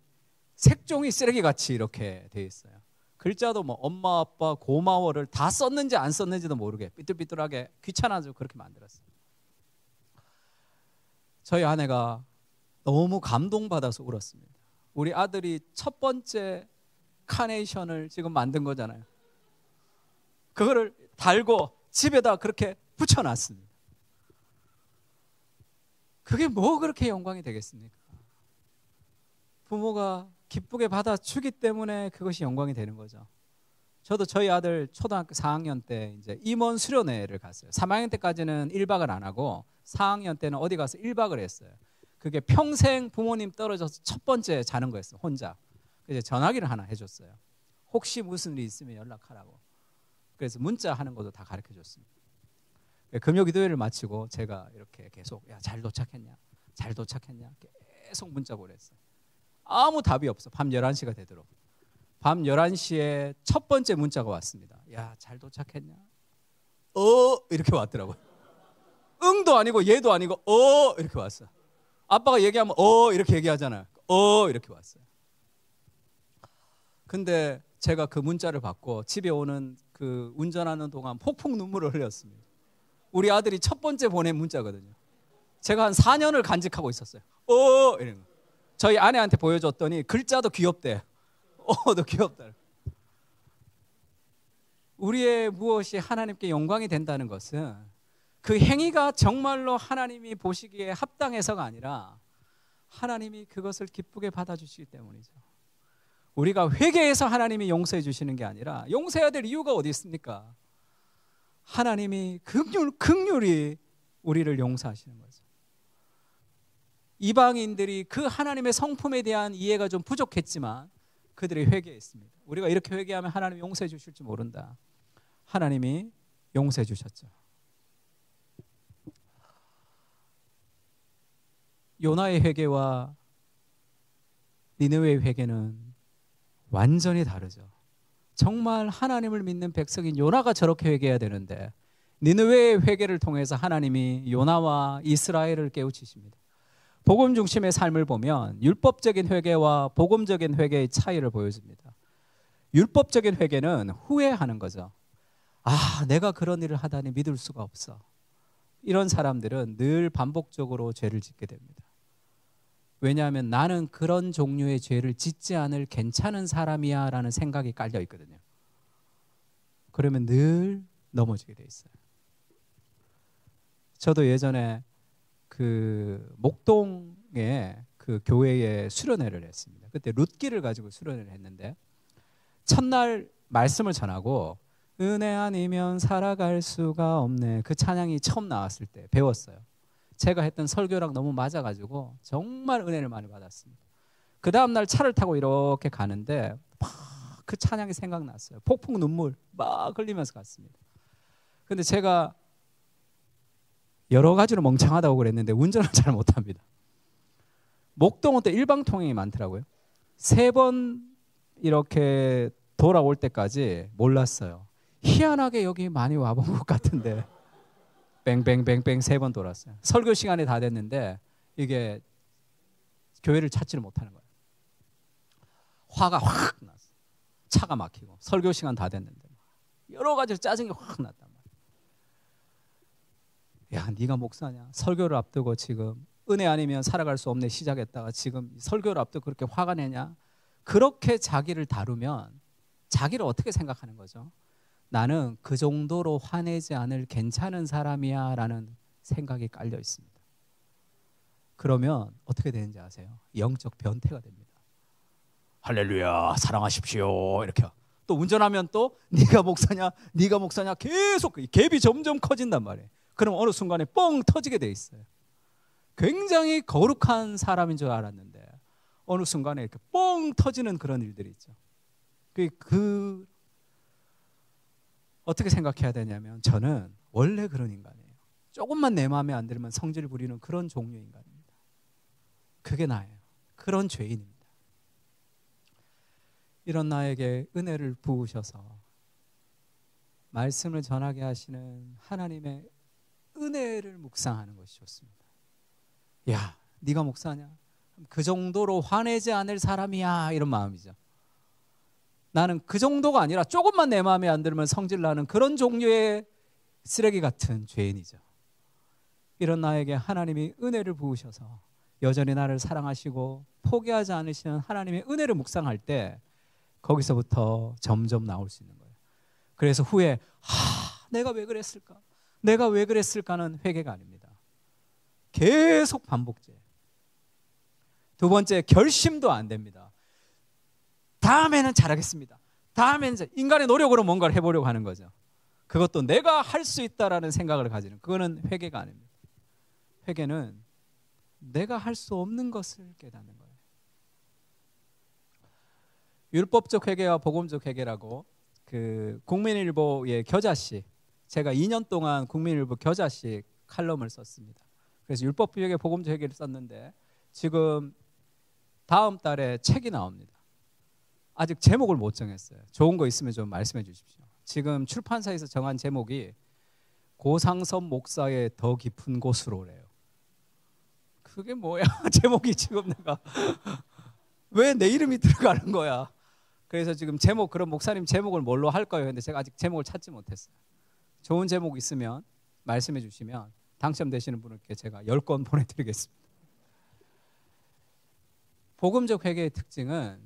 색종이 쓰레기 같이 이렇게 돼 있어요. 글자도 뭐 엄마 아빠 고마워를 다 썼는지 안 썼는지도 모르게 삐뚤삐뚤하게 귀찮아서 그렇게 만들었어요. 저희 아내가 너무 감동받아서 울었습니다. 우리 아들이 첫 번째 카네이션을 지금 만든 거잖아요. 그거를 달고 집에다 그렇게 붙여놨습니다. 그게 뭐 그렇게 영광이 되겠습니까? 부모가 기쁘게 받아주기 때문에 그것이 영광이 되는 거죠. 저도 저희 아들 초등학교 4학년 때 이제 임원 수련회를 갔어요. 3학년 때까지는 1박을 안 하고 4학년 때는 어디 가서 1박을 했어요. 그게 평생 부모님 떨어져서 첫 번째 자는 거였어요. 혼자. 그래서 전화기를 하나 해줬어요. 혹시 무슨 일이 있으면 연락하라고. 그래서 문자 하는 것도 다 가르쳐 줬습니다. 금요 기도회를 마치고 제가 이렇게 계속 야, 잘 도착했냐? 잘 도착했냐? 계속 문자 보냈어요. 아무 답이 없어. 밤 11시가 되도록. 밤 11시에 첫 번째 문자가 왔습니다. 야, 잘 도착했냐? 이렇게 왔더라고요. 응도 아니고 얘도 아니고 이렇게 왔어요. 아빠가 얘기하면 이렇게 얘기하잖아요. 이렇게 왔어요. 근데 제가 그 문자를 받고 집에 오는 그 운전하는 동안 폭풍 눈물을 흘렸습니다. 우리 아들이 첫 번째 보낸 문자거든요. 제가 한 4년을 간직하고 있었어요. 이런 거. 저희 아내한테 보여줬더니 글자도 귀엽대. 너 귀엽다. 우리의 무엇이 하나님께 영광이 된다는 것은 그 행위가 정말로 하나님이 보시기에 합당해서가 아니라 하나님이 그것을 기쁘게 받아주시기 때문이죠. 우리가 회개해서 하나님이 용서해 주시는 게 아니라 용서해야 될 이유가 어디 있습니까? 하나님이 긍휼히 우리를 용서하시는 거죠. 이방인들이 그 하나님의 성품에 대한 이해가 좀 부족했지만 그들이 회개했습니다. 우리가 이렇게 회개하면 하나님이 용서해 주실지 모른다. 하나님이 용서해 주셨죠. 요나의 회개와 니느웨의 회개는 완전히 다르죠. 정말 하나님을 믿는 백성인 요나가 저렇게 회개해야 되는데 니느웨의 회개를 통해서 하나님이 요나와 이스라엘을 깨우치십니다. 복음 중심의 삶을 보면 율법적인 회개와 복음적인 회개의 차이를 보여줍니다. 율법적인 회개는 후회하는 거죠. 아, 내가 그런 일을 하다니 믿을 수가 없어. 이런 사람들은 늘 반복적으로 죄를 짓게 됩니다. 왜냐하면 나는 그런 종류의 죄를 짓지 않을 괜찮은 사람이야 라는 생각이 깔려 있거든요. 그러면 늘 넘어지게 돼 있어요. 저도 예전에 그 목동에 그 교회에 수련회를 했습니다. 그때 룻기를 가지고 수련회를 했는데 첫날 말씀을 전하고 은혜 아니면 살아갈 수가 없네, 그 찬양이 처음 나왔을 때 배웠어요. 제가 했던 설교랑 너무 맞아가지고 정말 은혜를 많이 받았습니다. 그 다음날 차를 타고 이렇게 가는데 막 그 찬양이 생각났어요. 폭풍 눈물 막 흘리면서 갔습니다. 근데 제가 여러 가지로 멍청하다고 그랬는데 운전을 잘 못합니다. 목동은 또 일방통행이 많더라고요. 3번 이렇게 돌아올 때까지 몰랐어요. 희한하게 여기 많이 와본 것 같은데 뱅뱅뱅뱅 3번 돌았어요. 설교 시간이 다 됐는데 이게 교회를 찾지를 못하는 거예요. 화가 확 났어요. 차가 막히고 설교 시간 다 됐는데 여러 가지로 짜증이 확 났단 말이에요. 야, 네가 목사냐? 설교를 앞두고 지금 은혜 아니면 살아갈 수 없네 시작했다가 지금 설교를 앞두고 그렇게 화가 내냐? 그렇게 자기를 다루면 자기를 어떻게 생각하는 거죠? 나는 그 정도로 화내지 않을 괜찮은 사람이야 라는 생각이 깔려 있습니다. 그러면 어떻게 되는지 아세요? 영적 변태가 됩니다. 할렐루야 사랑하십시오 이렇게. 또 운전하면 또 네가 목사냐 네가 목사냐 계속 갭이 점점 커진단 말이에요. 그럼 어느 순간에 뻥 터지게 돼 있어요. 굉장히 거룩한 사람인 줄 알았는데 어느 순간에 이렇게 뻥 터지는 그런 일들이 있죠. 그 어떻게 생각해야 되냐면 저는 원래 그런 인간이에요. 조금만 내 마음에 안 들면 성질 부리는 그런 종류 인간입니다. 그게 나예요. 그런 죄인입니다. 이런 나에게 은혜를 부으셔서 말씀을 전하게 하시는 하나님의 은혜를 묵상하는 것이 좋습니다. 야, 네가 목사냐? 그 정도로 화내지 않을 사람이야 이런 마음이죠. 나는 그 정도가 아니라 조금만 내 마음에 안 들면 성질나는 그런 종류의 쓰레기 같은 죄인이죠. 이런 나에게 하나님이 은혜를 부으셔서 여전히 나를 사랑하시고 포기하지 않으시는 하나님의 은혜를 묵상할 때 거기서부터 점점 나올 수 있는 거예요. 그래서 후에 내가 왜 그랬을까? 내가 왜 그랬을까는 회개가 아닙니다. 계속 반복죄. 두 번째, 결심도 안 됩니다. 다음에는 잘하겠습니다. 다음에는 인간의 노력으로 뭔가를 해보려고 하는 거죠. 그것도 내가 할 수 있다라는 생각을 가지는, 그거는 회개가 아닙니다. 회개는 내가 할 수 없는 것을 깨닫는 거예요. 율법적 회개와 복음적 회개라고 그 국민일보의 겨자씨, 제가 2년 동안 국민일보 겨자씨 칼럼을 썼습니다. 그래서 율법적 회개, 복음적 회개를 썼는데 지금 다음 달에 책이 나옵니다. 아직 제목을 못 정했어요. 좋은 거 있으면 좀 말씀해 주십시오. 지금 출판사에서 정한 제목이 고상섭 목사의 더 깊은 곳으로래요. 그게 뭐야? 제목이 지금 내가 왜 내 이름이 들어가는 거야? 그래서 지금 제목, 그럼 목사님 제목을 뭘로 할까요? 근데 제가 아직 제목을 찾지 못했어요. 좋은 제목 있으면 말씀해 주시면 당첨되시는 분께 제가 10권 보내드리겠습니다. 복음적 회개의 특징은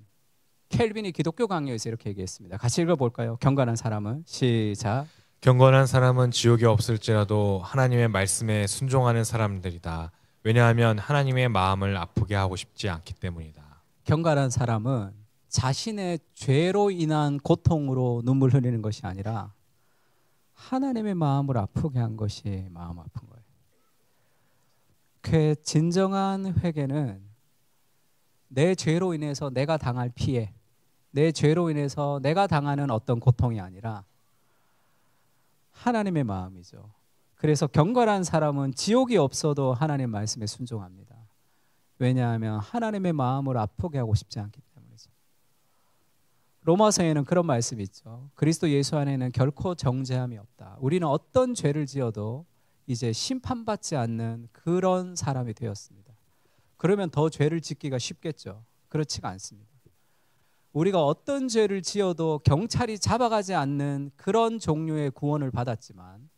켈빈이 기독교 강요에서 이렇게 얘기했습니다. 같이 읽어볼까요? 경건한 사람은 시작. 경건한 사람은 지옥에 없을지라도 하나님의 말씀에 순종하는 사람들이다. 왜냐하면 하나님의 마음을 아프게 하고 싶지 않기 때문이다. 경건한 사람은 자신의 죄로 인한 고통으로 눈물 흘리는 것이 아니라 하나님의 마음을 아프게 한 것이 마음 아픈 거예요. 그 진정한 회개는 내 죄로 인해서 내가 당할 피해, 내 죄로 인해서 내가 당하는 어떤 고통이 아니라 하나님의 마음이죠. 그래서 경건한 사람은 지옥이 없어도 하나님 말씀에 순종합니다. 왜냐하면 하나님의 마음을 아프게 하고 싶지 않기 때문이죠. 로마서에는 그런 말씀이 있죠. 그리스도 예수 안에는 결코 정죄함이 없다. 우리는 어떤 죄를 지어도 이제 심판받지 않는 그런 사람이 되었습니다. 그러면 더 죄를 짓기가 쉽겠죠. 그렇지가 않습니다. 우리가 어떤 죄를 지어도 경찰이 잡아가지 않는 그런 종류의 구원을 받았지만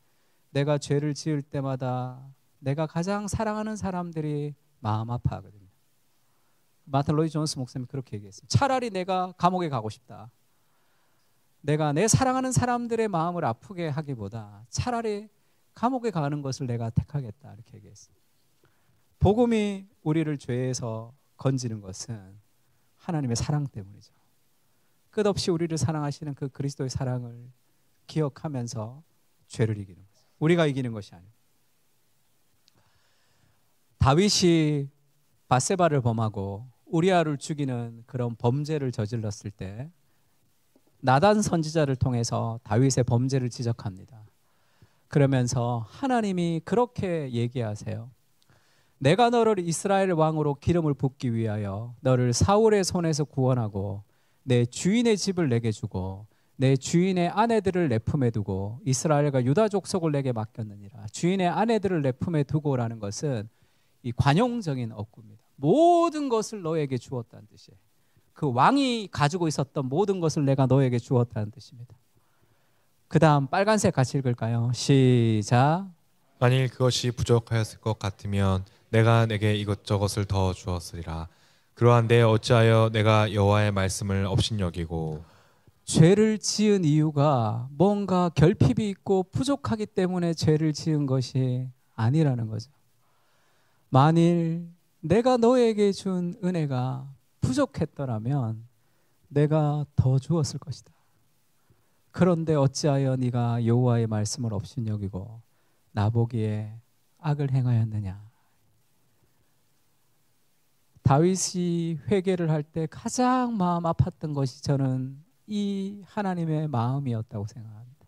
내가 죄를 지을 때마다 내가 가장 사랑하는 사람들이 마음 아파하거든요. 마틴 로이드 존스 목사님이 그렇게 얘기했어요. 차라리 내가 감옥에 가고 싶다. 내가 내 사랑하는 사람들의 마음을 아프게 하기보다 차라리 감옥에 가는 것을 내가 택하겠다. 이렇게 얘기했어요. 복음이 우리를 죄에서 건지는 것은 하나님의 사랑 때문이죠. 끝없이 우리를 사랑하시는 그 그리스도의 사랑을 기억하면서 죄를 이기는 거죠. 우리가 이기는 것이 아니에요. 다윗이 밧세바를 범하고 우리아를 죽이는 그런 범죄를 저질렀을 때 나단 선지자를 통해서 다윗의 범죄를 지적합니다. 그러면서 하나님이 그렇게 얘기하세요. 내가 너를 이스라엘 왕으로 기름을 붓기 위하여 너를 사울의 손에서 구원하고 내 주인의 집을 내게 주고 내 주인의 아내들을 내 품에 두고 이스라엘과 유다 족속을 내게 맡겼느니라. 주인의 아내들을 내 품에 두고라는 것은 이 관용적인 어구입니다. 모든 것을 너에게 주었다는 뜻이에요. 그 왕이 가지고 있었던 모든 것을 내가 너에게 주었다는 뜻입니다. 그 다음 빨간색 같이 읽을까요? 시작. 만일 그것이 부족하였을 것 같으면 내가 내게 이것저것을 더 주었으리라. 그러한데 어찌하여 내가 여호와의 말씀을 업신여기고. 죄를 지은 이유가 뭔가 결핍이 있고 부족하기 때문에 죄를 지은 것이 아니라는 거죠. 만일 내가 너에게 준 은혜가 부족했더라면 내가 더 주었을 것이다. 그런데 어찌하여 네가 여호와의 말씀을 업신여기고 나보기에 악을 행하였느냐. 다윗이 회개를 할 때 가장 마음 아팠던 것이 저는 이 하나님의 마음이었다고 생각합니다.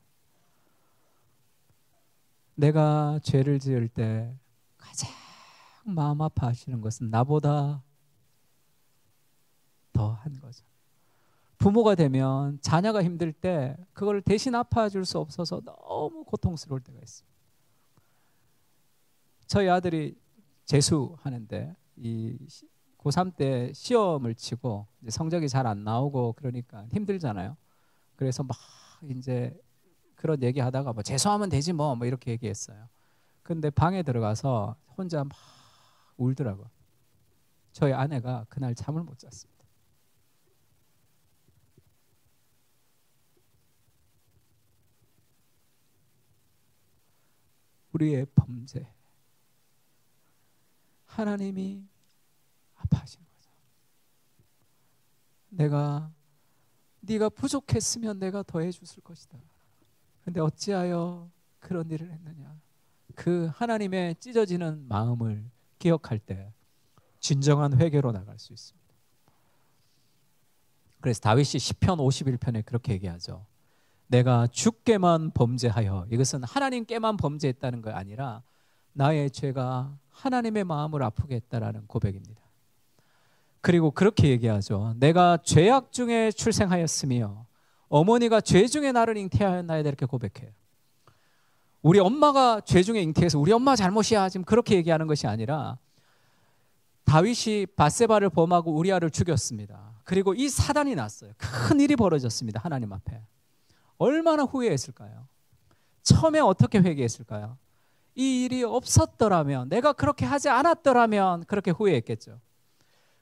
내가 죄를 지을 때 가장 마음 아파하시는 것은 나보다 더 한 거죠. 부모가 되면 자녀가 힘들 때 그걸 대신 아파줄 수 없어서 너무 고통스러울 때가 있어요. 저희 아들이 재수하는데 이 고3 때 시험을 치고 이제 성적이 잘 안 나오고 그러니까 힘들잖아요. 그래서 막 이제 그런 얘기하다가 뭐 재수하면 되지 뭐 이렇게 얘기했어요. 근데 방에 들어가서 혼자 막 울더라고요. 저희 아내가 그날 잠을 못 잤습니다. 우리의 범죄, 하나님이 아파하시는 거죠. 네가 부족했으면 내가 더해 줬을 것이다. 근데 어찌하여 그런 일을 했느냐. 그 하나님의 찢어지는 마음을 기억할 때 진정한 회개로 나갈 수 있습니다. 그래서 다윗이 시편 51편에 그렇게 얘기하죠. 내가 주께만 범죄하여, 이것은 하나님께만 범죄했다는 게 아니라 나의 죄가 하나님의 마음을 아프게 했다라는 고백입니다. 그리고 그렇게 얘기하죠. 내가 죄악 중에 출생하였으며 어머니가 죄 중에 나를 잉태하였나이다. 이렇게 고백해요. 우리 엄마가 죄 중에 잉태해서 우리 엄마 잘못이야 지금 그렇게 얘기하는 것이 아니라 다윗이 밧세바를 범하고 우리아를 죽였습니다. 그리고 이 사단이 났어요. 큰 일이 벌어졌습니다. 하나님 앞에. 얼마나 후회했을까요? 처음에 어떻게 회개했을까요? 이 일이 없었더라면, 내가 그렇게 하지 않았더라면 그렇게 후회했겠죠.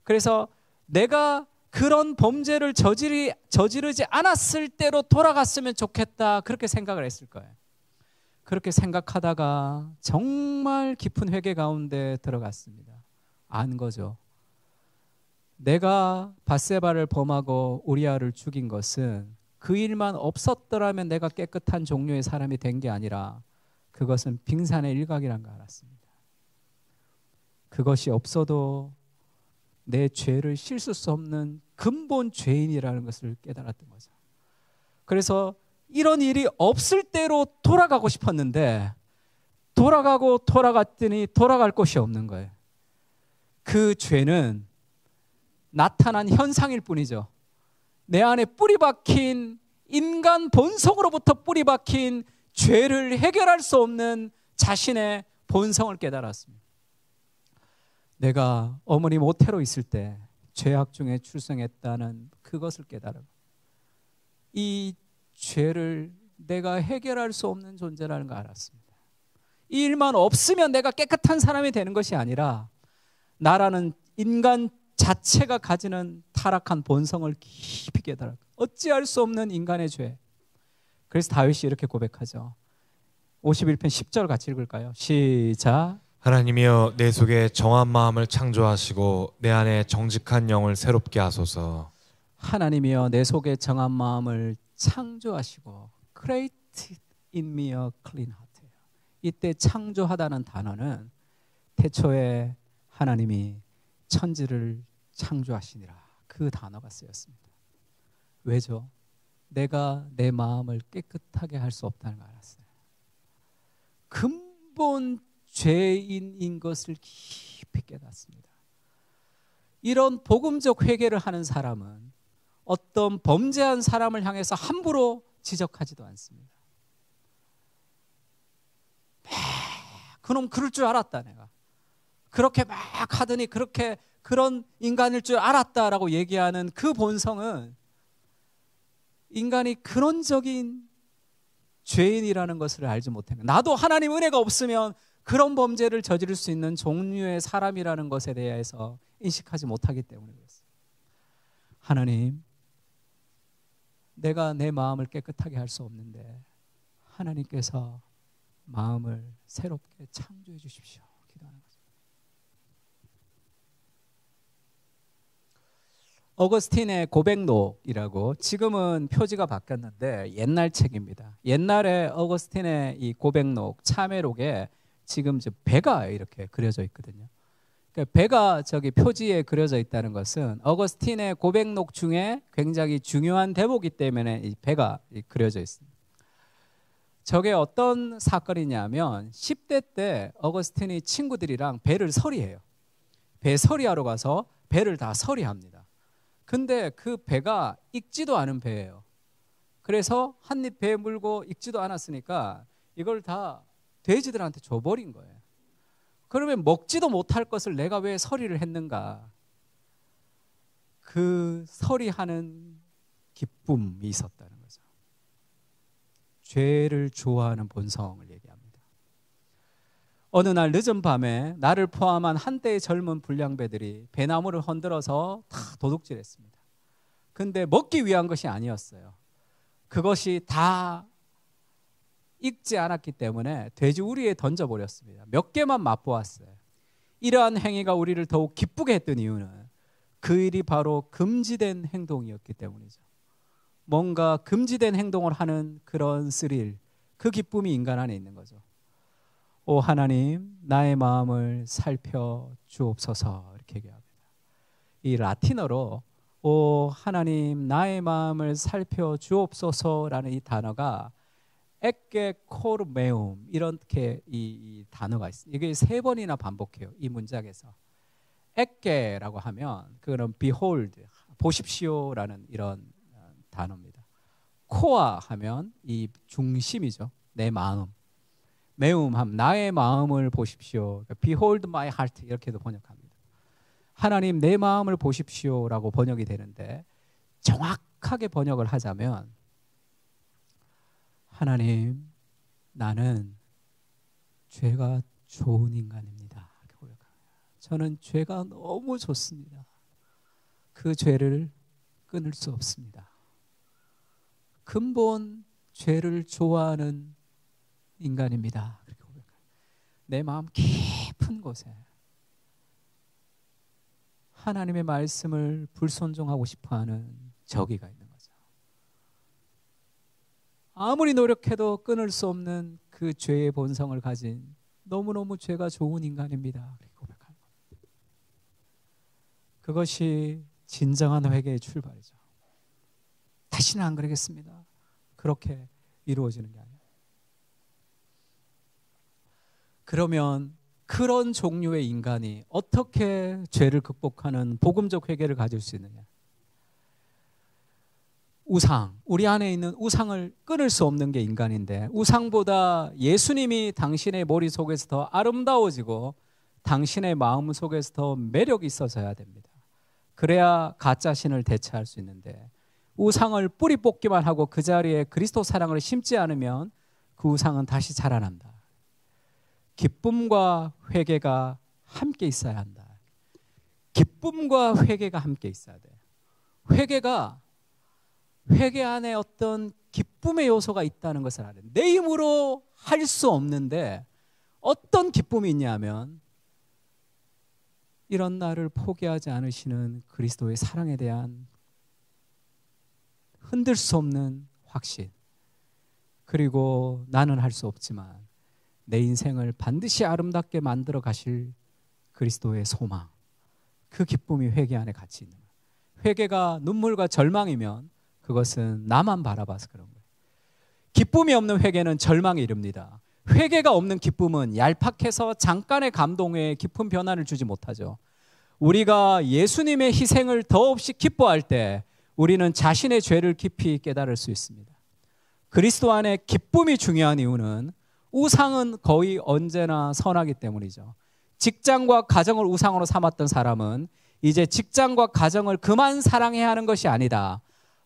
그래서 내가 그런 범죄를 저지르지 않았을 때로 돌아갔으면 좋겠다 그렇게 생각을 했을 거예요. 그렇게 생각하다가 정말 깊은 회개 가운데 들어갔습니다. 안 거죠. 내가 밧세바를 범하고 우리아를 죽인 것은 그 일만 없었더라면 내가 깨끗한 종류의 사람이 된 게 아니라 그것은 빙산의 일각이란 걸 알았습니다. 그것이 없어도 내 죄를 씻을 수 없는 근본 죄인이라는 것을 깨달았던 거죠. 그래서 이런 일이 없을 때로 돌아가고 싶었는데 돌아갔더니 돌아갈 곳이 없는 거예요. 그 죄는 나타난 현상일 뿐이죠. 내 안에 뿌리 박힌 인간 본성으로부터 뿌리 박힌 죄를 해결할 수 없는 자신의 본성을 깨달았습니다. 내가 어머니 모태로 있을 때 죄악 중에 출생했다는 그것을 깨달아 이 죄를 내가 해결할 수 없는 존재라는 걸 알았습니다. 이 일만 없으면 내가 깨끗한 사람이 되는 것이 아니라 나라는 인간 자체가 가지는 타락한 본성을 깊이 깨달아 어찌할 수 없는 인간의 죄. 그래서 다윗이 이렇게 고백하죠. 51편 10절 같이 읽을까요? 시작. 하나님이여 내 속에 정한 마음을 창조하시고 내 안에 정직한 영을 새롭게 하소서. 하나님이여 내 속에 정한 마음을 창조하시고 Create in me a clean heart. 이때 창조하다는 단어는 태초에 하나님이 천지를 창조하시니라 그 단어가 쓰였습니다. 왜죠? 내가 내 마음을 깨끗하게 할 수 없다는 걸 알았어요. 근본 죄인인 것을 깊이 깨닫습니다. 이런 복음적 회개를 하는 사람은 어떤 범죄한 사람을 향해서 함부로 지적하지도 않습니다. 그놈 그럴 줄 알았다 내가. 그렇게 막 하더니 그렇게 그런 인간일 줄 알았다라고 얘기하는 그 본성은 인간이 근원적인 죄인이라는 것을 알지 못합니다. 나도 하나님 은혜가 없으면 그런 범죄를 저지를 수 있는 종류의 사람이라는 것에 대해서 인식하지 못하기 때문에 그렇습니다. 하나님, 내가 내 마음을 깨끗하게 할 수 없는데 하나님께서 마음을 새롭게 창조해 주십시오. 기도하는 거죠. 어거스틴의 고백록이라고 지금은 표지가 바뀌었는데 옛날 책입니다. 옛날에 어거스틴의 이 고백록 참회록에 지금 배가 이렇게 그려져 있거든요. 그러니까 배가 저기 표지에 그려져 있다는 것은 어거스틴의 고백록 중에 굉장히 중요한 대목이기 때문에 이 배가 그려져 있습니다. 저게 어떤 사건이냐면 10대 때 어거스틴이 친구들이랑 배를 서리해요. 배 서리하러 가서 배를 다 서리합니다. 근데 그 배가 익지도 않은 배예요. 그래서 한 입 배 물고 익지도 않았으니까 이걸 다 돼지들한테 줘버린 거예요. 그러면 먹지도 못할 것을 내가 왜 서리를 했는가? 그 서리하는 기쁨이 있었다는 거죠. 죄를 좋아하는 본성을 얘기합니다. 어느 날 늦은 밤에 나를 포함한 한때의 젊은 불량배들이 배나무를 흔들어서 다 도둑질했습니다. 근데 먹기 위한 것이 아니었어요. 그것이 다 익지 않았기 때문에 돼지 우리에 던져버렸습니다. 몇 개만 맛보았어요. 이러한 행위가 우리를 더욱 기쁘게 했던 이유는 그 일이 바로 금지된 행동이었기 때문이죠. 뭔가 금지된 행동을 하는 그런 스릴, 그 기쁨이 인간 안에 있는 거죠. 오 하나님, 나의 마음을 살펴주옵소서 이렇게 얘기합니다. 이 라틴어로 오 하나님, 나의 마음을 살펴주옵소서라는 이 단어가 에게 코르메움 이렇게 이 단어가 있습니다. 이게 3번이나 반복해요. 이 문장에서. 에게라고 하면 그거는 behold, 보십시오라는 이런 단어입니다. 코아 하면 이 중심이죠. 내 마음. 메움 하면 나의 마음을 보십시오. Behold my heart 이렇게도 번역합니다. 하나님 내 마음을 보십시오라고 번역이 되는데 정확하게 번역을 하자면 하나님 나는 죄가 좋은 인간입니다. 이렇게 고백합니다. 저는 죄가 너무 좋습니다. 그 죄를 끊을 수 없습니다. 근본 죄를 좋아하는 인간입니다. 그렇게 고백합니다. 내 마음 깊은 곳에 하나님의 말씀을 불순종하고 싶어하는 저기가 있는 거죠. 아무리 노력해도 끊을 수 없는 그 죄의 본성을 가진 너무너무 죄가 좋은 인간입니다. 그렇게 고백하는 겁니다. 그것이 진정한 회개의 출발이죠. 다시는 안 그러겠습니다. 그렇게 이루어지는 게 아니에요. 그러면 그런 종류의 인간이 어떻게 죄를 극복하는 복음적 회개를 가질 수 있느냐? 우상, 우리 안에 있는 우상을 끊을 수 없는 게 인간인데, 우상보다 예수님이 당신의 머릿속에서 더 아름다워지고 당신의 마음 속에서 더 매력이 있어져야 됩니다. 그래야 가짜 신을 대체할 수 있는데, 우상을 뿌리 뽑기만 하고 그 자리에 그리스도 사랑을 심지 않으면 그 우상은 다시 자라난다. 기쁨과 회개가 함께 있어야 한다. 기쁨과 회개가 함께 있어야 돼. 회개 안에 어떤 기쁨의 요소가 있다는 것을 알아요. 내 힘으로 할 수 없는데 어떤 기쁨이 있냐면, 이런 나를 포기하지 않으시는 그리스도의 사랑에 대한 흔들 수 없는 확신, 그리고 나는 할 수 없지만 내 인생을 반드시 아름답게 만들어 가실 그리스도의 소망, 그 기쁨이 회개 안에 같이 있는 거예요. 회개가 눈물과 절망이면 그것은 나만 바라봐서 그런 거예요. 기쁨이 없는 회개는 절망에 이릅니다. 회개가 없는 기쁨은 얄팍해서 잠깐의 감동 외에 깊은 변화를 주지 못하죠. 우리가 예수님의 희생을 더없이 기뻐할 때 우리는 자신의 죄를 깊이 깨달을 수 있습니다. 그리스도 안에 기쁨이 중요한 이유는 우상은 거의 언제나 선하기 때문이죠. 직장과 가정을 우상으로 삼았던 사람은 이제 직장과 가정을 그만 사랑해야 하는 것이 아니다.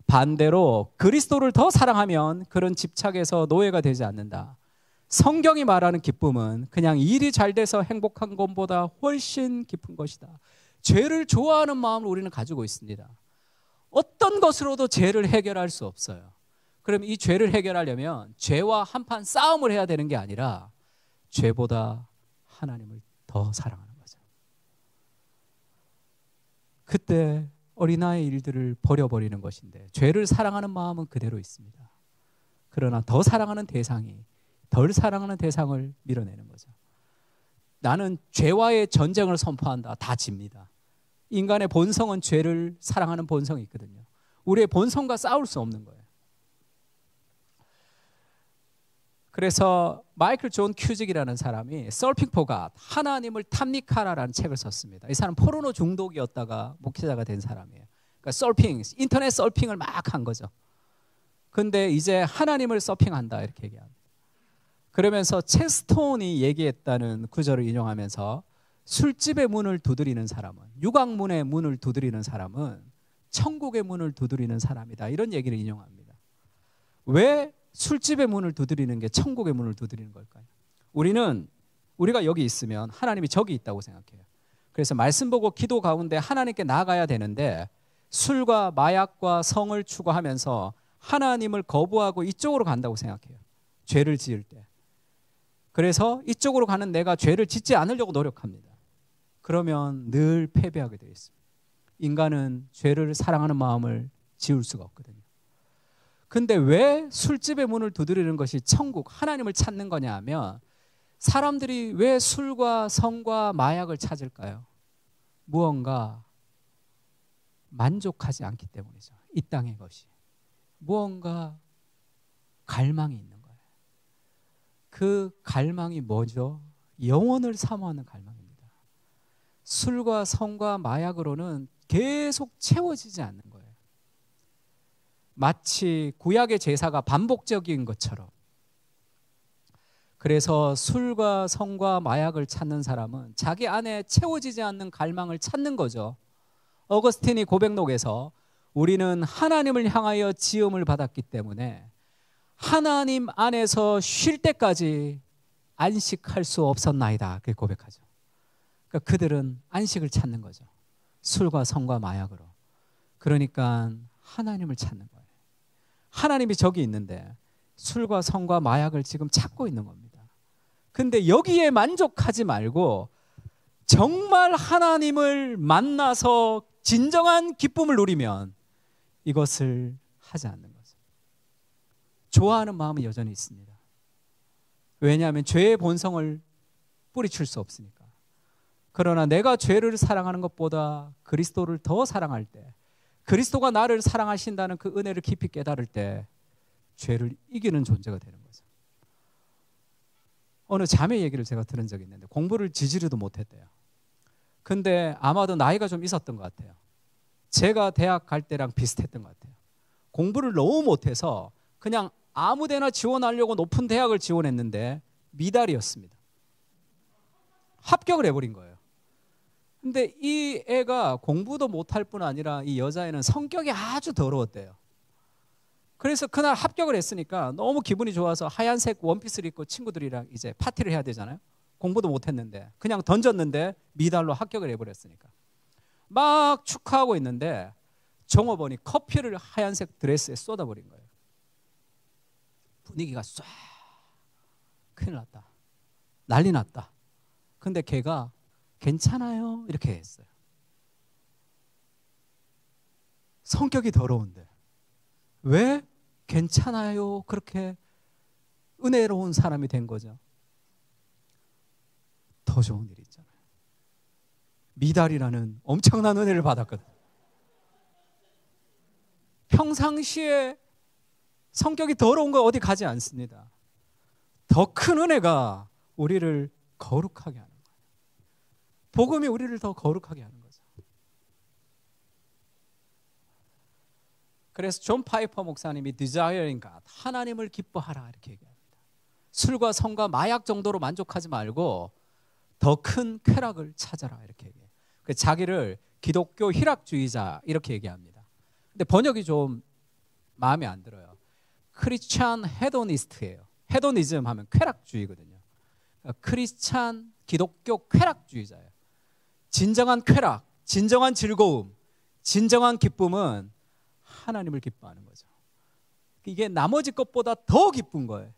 반대로 그리스도를 더 사랑하면 그런 집착에서 노예가 되지 않는다. 성경이 말하는 기쁨은 그냥 일이 잘 돼서 행복한 것보다 훨씬 깊은 것이다. 죄를 좋아하는 마음을 우리는 가지고 있습니다. 어떤 것으로도 죄를 해결할 수 없어요. 그럼 이 죄를 해결하려면 죄와 한판 싸움을 해야 되는 게 아니라 죄보다 하나님을 더 사랑하는 거죠. 그때 어린아이의 일들을 버려버리는 것인데, 죄를 사랑하는 마음은 그대로 있습니다. 그러나 더 사랑하는 대상이 덜 사랑하는 대상을 밀어내는 거죠. 나는 죄와의 전쟁을 선포한다. 다 집니다. 인간의 본성은 죄를 사랑하는 본성이 있거든요. 우리의 본성과 싸울 수 없는 거예요. 그래서 마이클 존 큐직이라는 사람이 서핑 포 갓, 하나님을 탐닉하라라는 책을 썼습니다. 이 사람 포르노 중독이었다가 목회자가 된 사람이에요. 그러니까 서핑, 인터넷 서핑을 막 한 거죠. 근데 이제 하나님을 서핑한다 이렇게 얘기합니다. 그러면서 체스톤이 얘기했다는 구절을 인용하면서, 술집의 문을 두드리는 사람은, 유광문의 문을 두드리는 사람은 천국의 문을 두드리는 사람이다, 이런 얘기를 인용합니다. 왜 술집의 문을 두드리는 게 천국의 문을 두드리는 걸까요? 우리가 여기 있으면 하나님이 저기 있다고 생각해요. 그래서 말씀 보고 기도 가운데 하나님께 나아가야 되는데, 술과 마약과 성을 추구하면서 하나님을 거부하고 이쪽으로 간다고 생각해요. 죄를 지을 때. 그래서 이쪽으로 가는 내가 죄를 짓지 않으려고 노력합니다. 그러면 늘 패배하게 되어 있습니다. 인간은 죄를 사랑하는 마음을 지울 수가 없거든요. 근데 왜 술집의 문을 두드리는 것이 천국, 하나님을 찾는 거냐 하면, 사람들이 왜 술과 성과 마약을 찾을까요? 무언가 만족하지 않기 때문이죠. 이 땅의 것이. 무언가 갈망이 있는 거예요. 그 갈망이 뭐죠? 영혼을 사모하는 갈망입니다. 술과 성과 마약으로는 계속 채워지지 않는 거예요. 마치 구약의 제사가 반복적인 것처럼. 그래서 술과 성과 마약을 찾는 사람은 자기 안에 채워지지 않는 갈망을 찾는 거죠. 어거스틴이 고백록에서 우리는 하나님을 향하여 지음을 받았기 때문에 하나님 안에서 쉴 때까지 안식할 수 없었나이다, 그렇게 고백하죠. 그러니까 그들은 안식을 찾는 거죠. 술과 성과 마약으로. 그러니까 하나님을 찾는 거예요. 하나님이 저기 있는데 술과 성과 마약을 지금 찾고 있는 겁니다. 근데 여기에 만족하지 말고 정말 하나님을 만나서 진정한 기쁨을 누리면 이것을 하지 않는 거죠. 좋아하는 마음은 여전히 있습니다. 왜냐하면 죄의 본성을 뿌리칠 수 없으니까. 그러나 내가 죄를 사랑하는 것보다 그리스도를 더 사랑할 때, 그리스도가 나를 사랑하신다는 그 은혜를 깊이 깨달을 때 죄를 이기는 존재가 되는 거죠. 어느 자매 얘기를 제가 들은 적이 있는데 공부를 지지리도 못했대요. 근데 아마도 나이가 좀 있었던 것 같아요. 제가 대학 갈 때랑 비슷했던 것 같아요. 공부를 너무 못해서 그냥 아무 데나 지원하려고 높은 대학을 지원했는데 미달이었습니다. 합격을 해버린 거예요. 근데 이 애가 공부도 못할 뿐 아니라 이 여자애는 성격이 아주 더러웠대요. 그래서 그날 합격을 했으니까 너무 기분이 좋아서 하얀색 원피스를 입고 친구들이랑 이제 파티를 해야 되잖아요. 공부도 못했는데 그냥 던졌는데 미달로 합격을 해버렸으니까 막 축하하고 있는데 종업원이 커피를 하얀색 드레스에 쏟아버린 거예요. 분위기가 쏴. 큰일 났다. 난리 났다. 근데 걔가 괜찮아요 이렇게 했어요. 성격이 더러운데 왜 괜찮아요 그렇게 은혜로운 사람이 된 거죠? 더 좋은 일이 있잖아요. 미달이라는 엄청난 은혜를 받았거든. 평상시에 성격이 더러운 거 어디 가지 않습니다. 더 큰 은혜가 우리를 거룩하게 하는 거예요. 복음이 우리를 더 거룩하게 하는 거죠. 그래서 존 파이퍼 목사님이 Desiring God, 하나님을 기뻐하라 이렇게 얘기합니다. 술과 성과 마약 정도로 만족하지 말고 더 큰 쾌락을 찾아라 이렇게 얘기해요. 자기를 기독교 희락주의자 이렇게 얘기합니다. 근데 번역이 좀 마음에 안 들어요. 크리스찬 헤도니스트예요. 헤도니즘 하면 쾌락주의거든요. 크리스찬 기독교 쾌락주의자예요. 진정한 쾌락, 진정한 즐거움, 진정한 기쁨은 하나님을 기뻐하는 거죠. 이게 나머지 것보다 더 기쁜 거예요.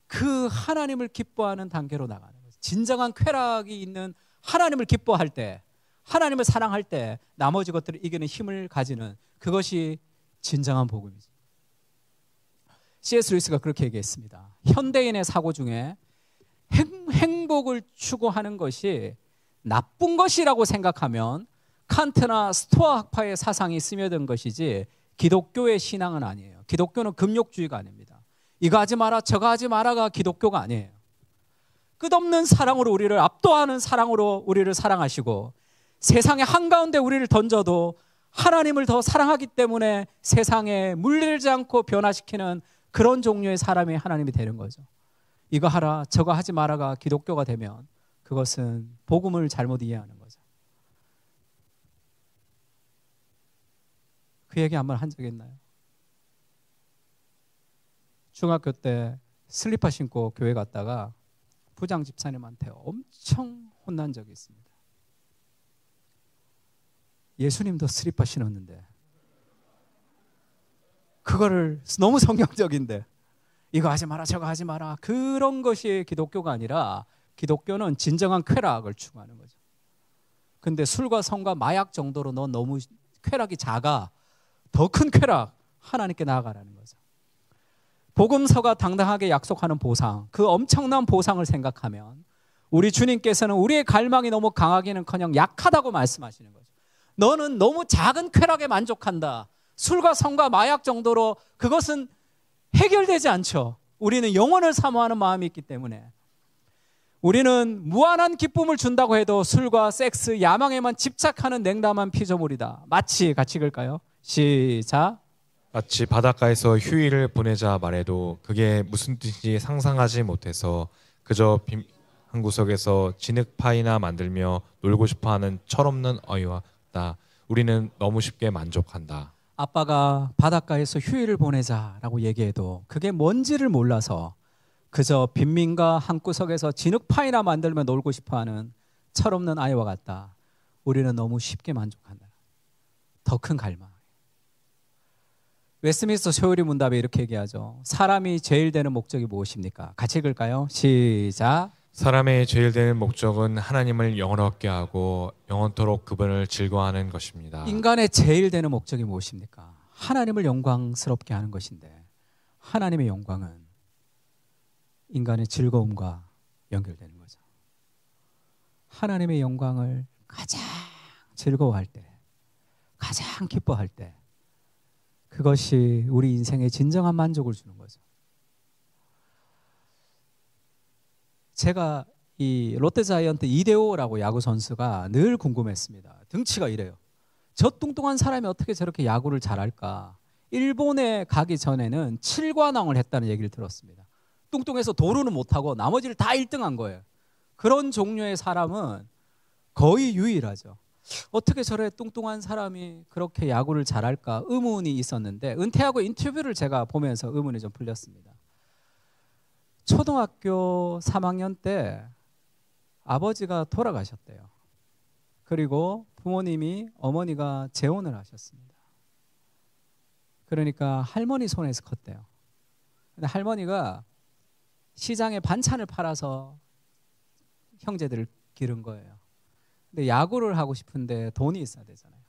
그 하나님을 기뻐하는 단계로 나가는 거죠. 진정한 쾌락이 있는 하나님을 기뻐할 때, 하나님을 사랑할 때 나머지 것들을 이기는 힘을 가지는 그것이 진정한 복음이죠. C.S. 루이스가 그렇게 얘기했습니다. 현대인의 사고 중에 행복을 추구하는 것이 나쁜 것이라고 생각하면 칸트나 스토아 학파의 사상이 스며든 것이지 기독교의 신앙은 아니에요. 기독교는 금욕주의가 아닙니다. 이거 하지 마라 저거 하지 마라가 기독교가 아니에요. 끝없는 사랑으로 우리를 압도하는 사랑으로 우리를 사랑하시고 세상의 한가운데 우리를 던져도 하나님을 더 사랑하기 때문에 세상에 물들지 않고 변화시키는 그런 종류의 사람이 하나님이 되는 거죠. 이거 하라 저거 하지 마라가 기독교가 되면 그것은 복음을 잘못 이해하는 거죠. 그 얘기 한번 한 적 있나요? 중학교 때 슬리퍼 신고 교회 갔다가 부장 집사님한테 엄청 혼난 적이 있습니다. 예수님도 슬리퍼 신었는데 그거를 너무 성경적인데 이거 하지 마라 저거 하지 마라 그런 것이 기독교가 아니라 기독교는 진정한 쾌락을 추구하는 거죠. 근데 술과 성과 마약 정도로 너 너무 쾌락이 작아. 더 큰 쾌락 하나님께 나아가라는 거죠. 복음서가 당당하게 약속하는 보상, 그 엄청난 보상을 생각하면 우리 주님께서는 우리의 갈망이 너무 강하기는커녕 약하다고 말씀하시는 거죠. 너는 너무 작은 쾌락에 만족한다. 술과 성과 마약 정도로 그것은 해결되지 않죠. 우리는 영혼을 사모하는 마음이 있기 때문에 우리는 무한한 기쁨을 준다고 해도 술과 섹스, 야망에만 집착하는 냉담한 피조물이다. 마치 같이 읽을까요? 시작. 마치 바닷가에서 휴일을 보내자 말해도 그게 무슨 뜻인지 상상하지 못해서 그저 한 구석에서 진흙파이나 만들며 놀고 싶어하는 철없는 어이와 같다. 우리는 너무 쉽게 만족한다. 아빠가 바닷가에서 휴일을 보내자라고 얘기해도 그게 뭔지를 몰라서 그저 빈민가 한 구석에서 진흙파이나 만들며 놀고 싶어하는 철없는 아이와 같다. 우리는 너무 쉽게 만족한다. 더 큰 갈망. 웨스트민스터 소요리 문답에 이렇게 얘기하죠. 사람이 제일 되는 목적이 무엇입니까? 같이 읽을까요? 시작. 사람의 제일 되는 목적은 하나님을 영원하게 하고 영원토록 그분을 즐거워하는 것입니다. 인간의 제일 되는 목적이 무엇입니까? 하나님을 영광스럽게 하는 것인데 하나님의 영광은 인간의 즐거움과 연결되는 거죠. 하나님의 영광을 가장 즐거워할 때, 가장 기뻐할 때 그것이 우리 인생에 진정한 만족을 주는 거죠. 제가 이 롯데자이언트 이대호라고 야구 선수가 늘 궁금했습니다. 등치가 이래요. 저 뚱뚱한 사람이 어떻게 저렇게 야구를 잘할까? 일본에 가기 전에는 7관왕을 했다는 얘기를 들었습니다. 뚱뚱해서 도루는 못하고 나머지를 다 1등한 거예요. 그런 종류의 사람은 거의 유일하죠. 어떻게 저래 뚱뚱한 사람이 그렇게 야구를 잘할까 의문이 있었는데, 은퇴하고 인터뷰를 제가 보면서 의문이 좀 풀렸습니다. 초등학교 3학년 때 아버지가 돌아가셨대요. 그리고 부모님이, 어머니가 재혼을 하셨습니다. 그러니까 할머니 손에서 컸대요. 근데 할머니가 시장에 반찬을 팔아서 형제들을 기른 거예요. 근데 야구를 하고 싶은데 돈이 있어야 되잖아요.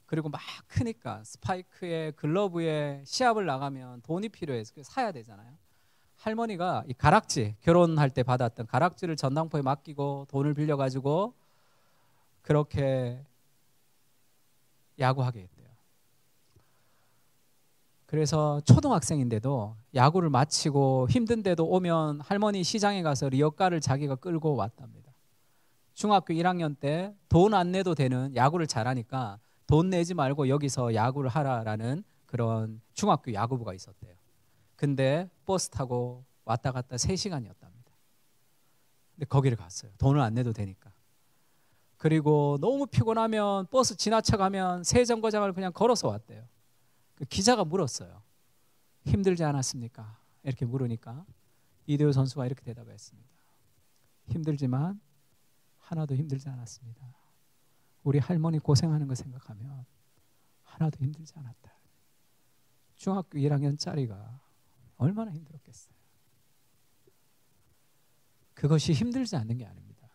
그리고 막 크니까 스파이크에 글러브에 시합을 나가면 돈이 필요해서 사야 되잖아요. 할머니가 이 가락지, 결혼할 때 받았던 가락지를 전당포에 맡기고 돈을 빌려가지고 그렇게 야구하게 했대요. 그래서 초등학생인데도 야구를 마치고 힘든데도 오면 할머니 시장에 가서 리어카를 자기가 끌고 왔답니다. 중학교 1학년 때 돈 안 내도 되는, 야구를 잘하니까 돈 내지 말고 여기서 야구를 하라라는 그런 중학교 야구부가 있었대요. 근데 버스 타고 왔다 갔다 3시간이었답니다. 근데 거기를 갔어요. 돈을 안 내도 되니까. 그리고 너무 피곤하면 버스 지나쳐가면 새 정거장을 그냥 걸어서 왔대요. 그 기자가 물었어요. 힘들지 않았습니까? 이렇게 물으니까 이대호 선수가 이렇게 대답했습니다. 힘들지만 하나도 힘들지 않았습니다. 우리 할머니 고생하는 거 생각하면 하나도 힘들지 않았다. 중학교 1학년짜리가 얼마나 힘들었겠어요. 그것이 힘들지 않는 게 아닙니다.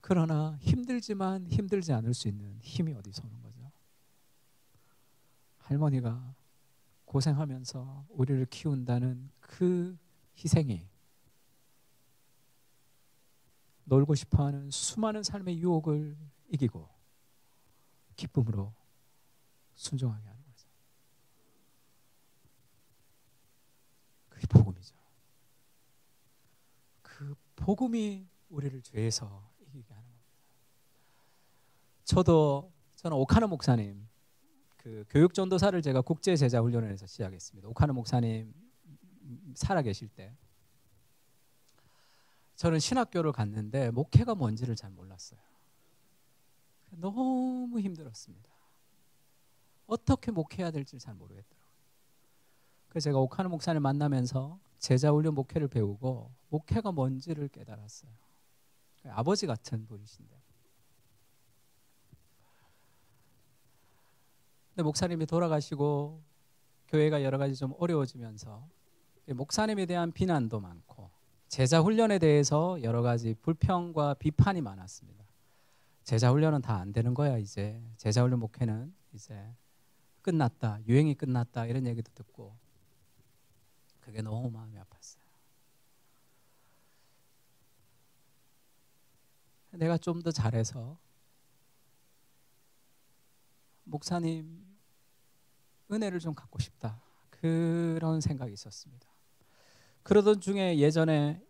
그러나 힘들지만 힘들지 않을 수 있는 힘이 어디서 오는 거죠? 할머니가 고생하면서 우리를 키운다는 그 희생이 놀고 싶어하는 수많은 삶의 유혹을 이기고 기쁨으로 순종하게 하는 거죠. 그게 복음이죠. 그 복음이 우리를 죄에서 이기게 하는 겁니다. 저는 오카노 목사님, 그 교육 전도사를 제가 국제 제자 훈련원에서 시작했습니다. 오카노 목사님 살아계실 때 저는 신학교를 갔는데 목회가 뭔지를 잘 몰랐어요. 너무 힘들었습니다. 어떻게 목회해야 될지 잘 모르겠더라고요. 그래서 제가 오카노 목사님을 만나면서 제자 훈련 목회를 배우고 목회가 뭔지를 깨달았어요. 아버지 같은 분이신데. 근데 목사님이 돌아가시고 교회가 여러 가지 좀 어려워지면서 목사님에 대한 비난도 많고 제자 훈련에 대해서 여러 가지 불평과 비판이 많았습니다. 제자 훈련은 다 안 되는 거야 이제. 제자 훈련 목회는 이제 끝났다. 유행이 끝났다. 이런 얘기도 듣고 그게 너무 마음이 아팠어요. 내가 좀 더 잘해서 목사님 은혜를 좀 갖고 싶다. 그런 생각이 있었습니다. 그러던 중에 예전에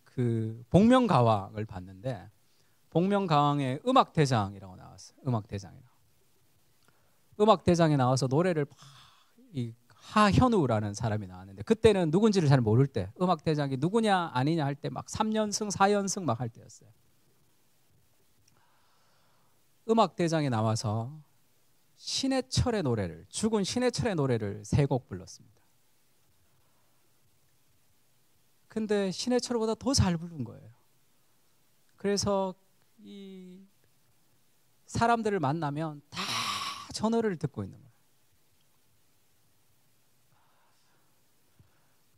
그 복면가왕을 봤는데 복면가왕에 음악대장이라고 나왔어요. 음악대장에 나와서 노래를 이 하현우라는 사람이 나왔는데 그때는 누군지를 잘 모를 때 음악대장이 누구냐 아니냐 할 때 막 3연승 4연승 막 할 때였어요. 음악대장에 나와서 신해철의 노래를, 죽은 신해철의 노래를 3곡 불렀습니다. 근데 신해철보다 더 잘 부른 거예요. 그래서 이 사람들을 만나면 다 저 노래를 듣고 있는 거예요.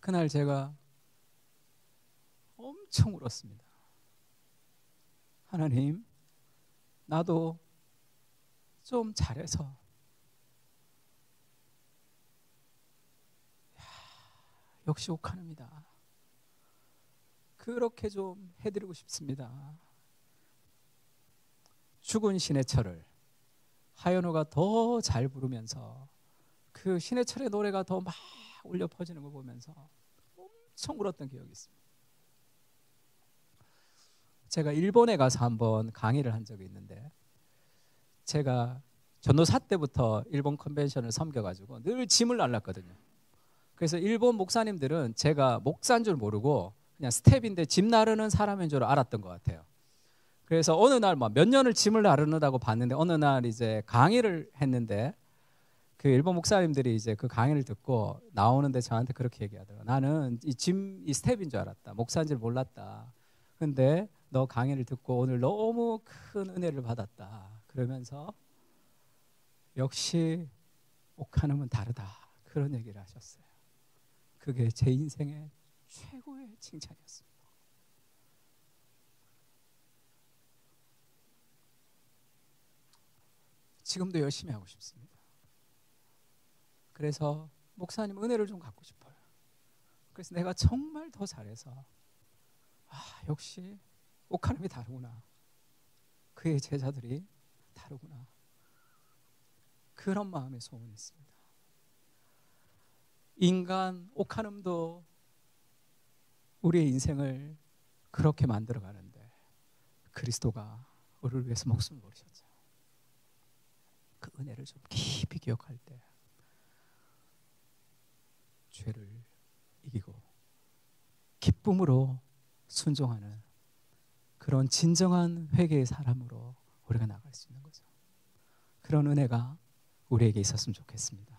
그날 제가 엄청 울었습니다. 하나님, 나도 좀 잘해서 역시 오카노입니다. 그렇게 좀 해드리고 싶습니다. 죽은 신해철을 하현우가 더 잘 부르면서 그 신해철의 노래가 더 막 울려 퍼지는 걸 보면서 엄청 울었던 기억이 있습니다. 제가 일본에 가서 한번 강의를 한 적이 있는데, 제가 전도사 때부터 일본 컨벤션을 섬겨가지고 늘 짐을 날랐거든요. 그래서 일본 목사님들은 제가 목사인 줄 모르고 그냥 스텝인데 짐 나르는 사람인 줄 알았던 것 같아요. 그래서 어느 날 몇 년을 짐을 나르는다고 봤는데, 어느 날 이제 강의를 했는데 그 일본 목사님들이 이제 그 강의를 듣고 나오는데 저한테 그렇게 얘기하더라고요. 나는 이 스텝인 줄 알았다. 목사인 줄 몰랐다. 근데 너 강의를 듣고 오늘 너무 큰 은혜를 받았다. 그러면서 역시 오카눔은 다르다. 그런 얘기를 하셨어요. 그게 제 인생의 최고의 칭찬이었습니다. 지금도 열심히 하고 싶습니다. 그래서 목사님 은혜를 좀 갖고 싶어요. 그래서 내가 정말 더 잘해서 역시 오카눔이 다르구나. 그의 제자들이 다르구나. 그런 마음의 소원이 있습니다. 인간 오카눔도 우리의 인생을 그렇게 만들어 가는데 그리스도가 우리를 위해서 목숨을 버리셨죠. 그 은혜를 좀 깊이 기억할 때 죄를 이기고 기쁨으로 순종하는 그런 진정한 회개의 사람으로 우리가 나갈 수 있는 거죠. 그런 은혜가 우리에게 있었으면 좋겠습니다.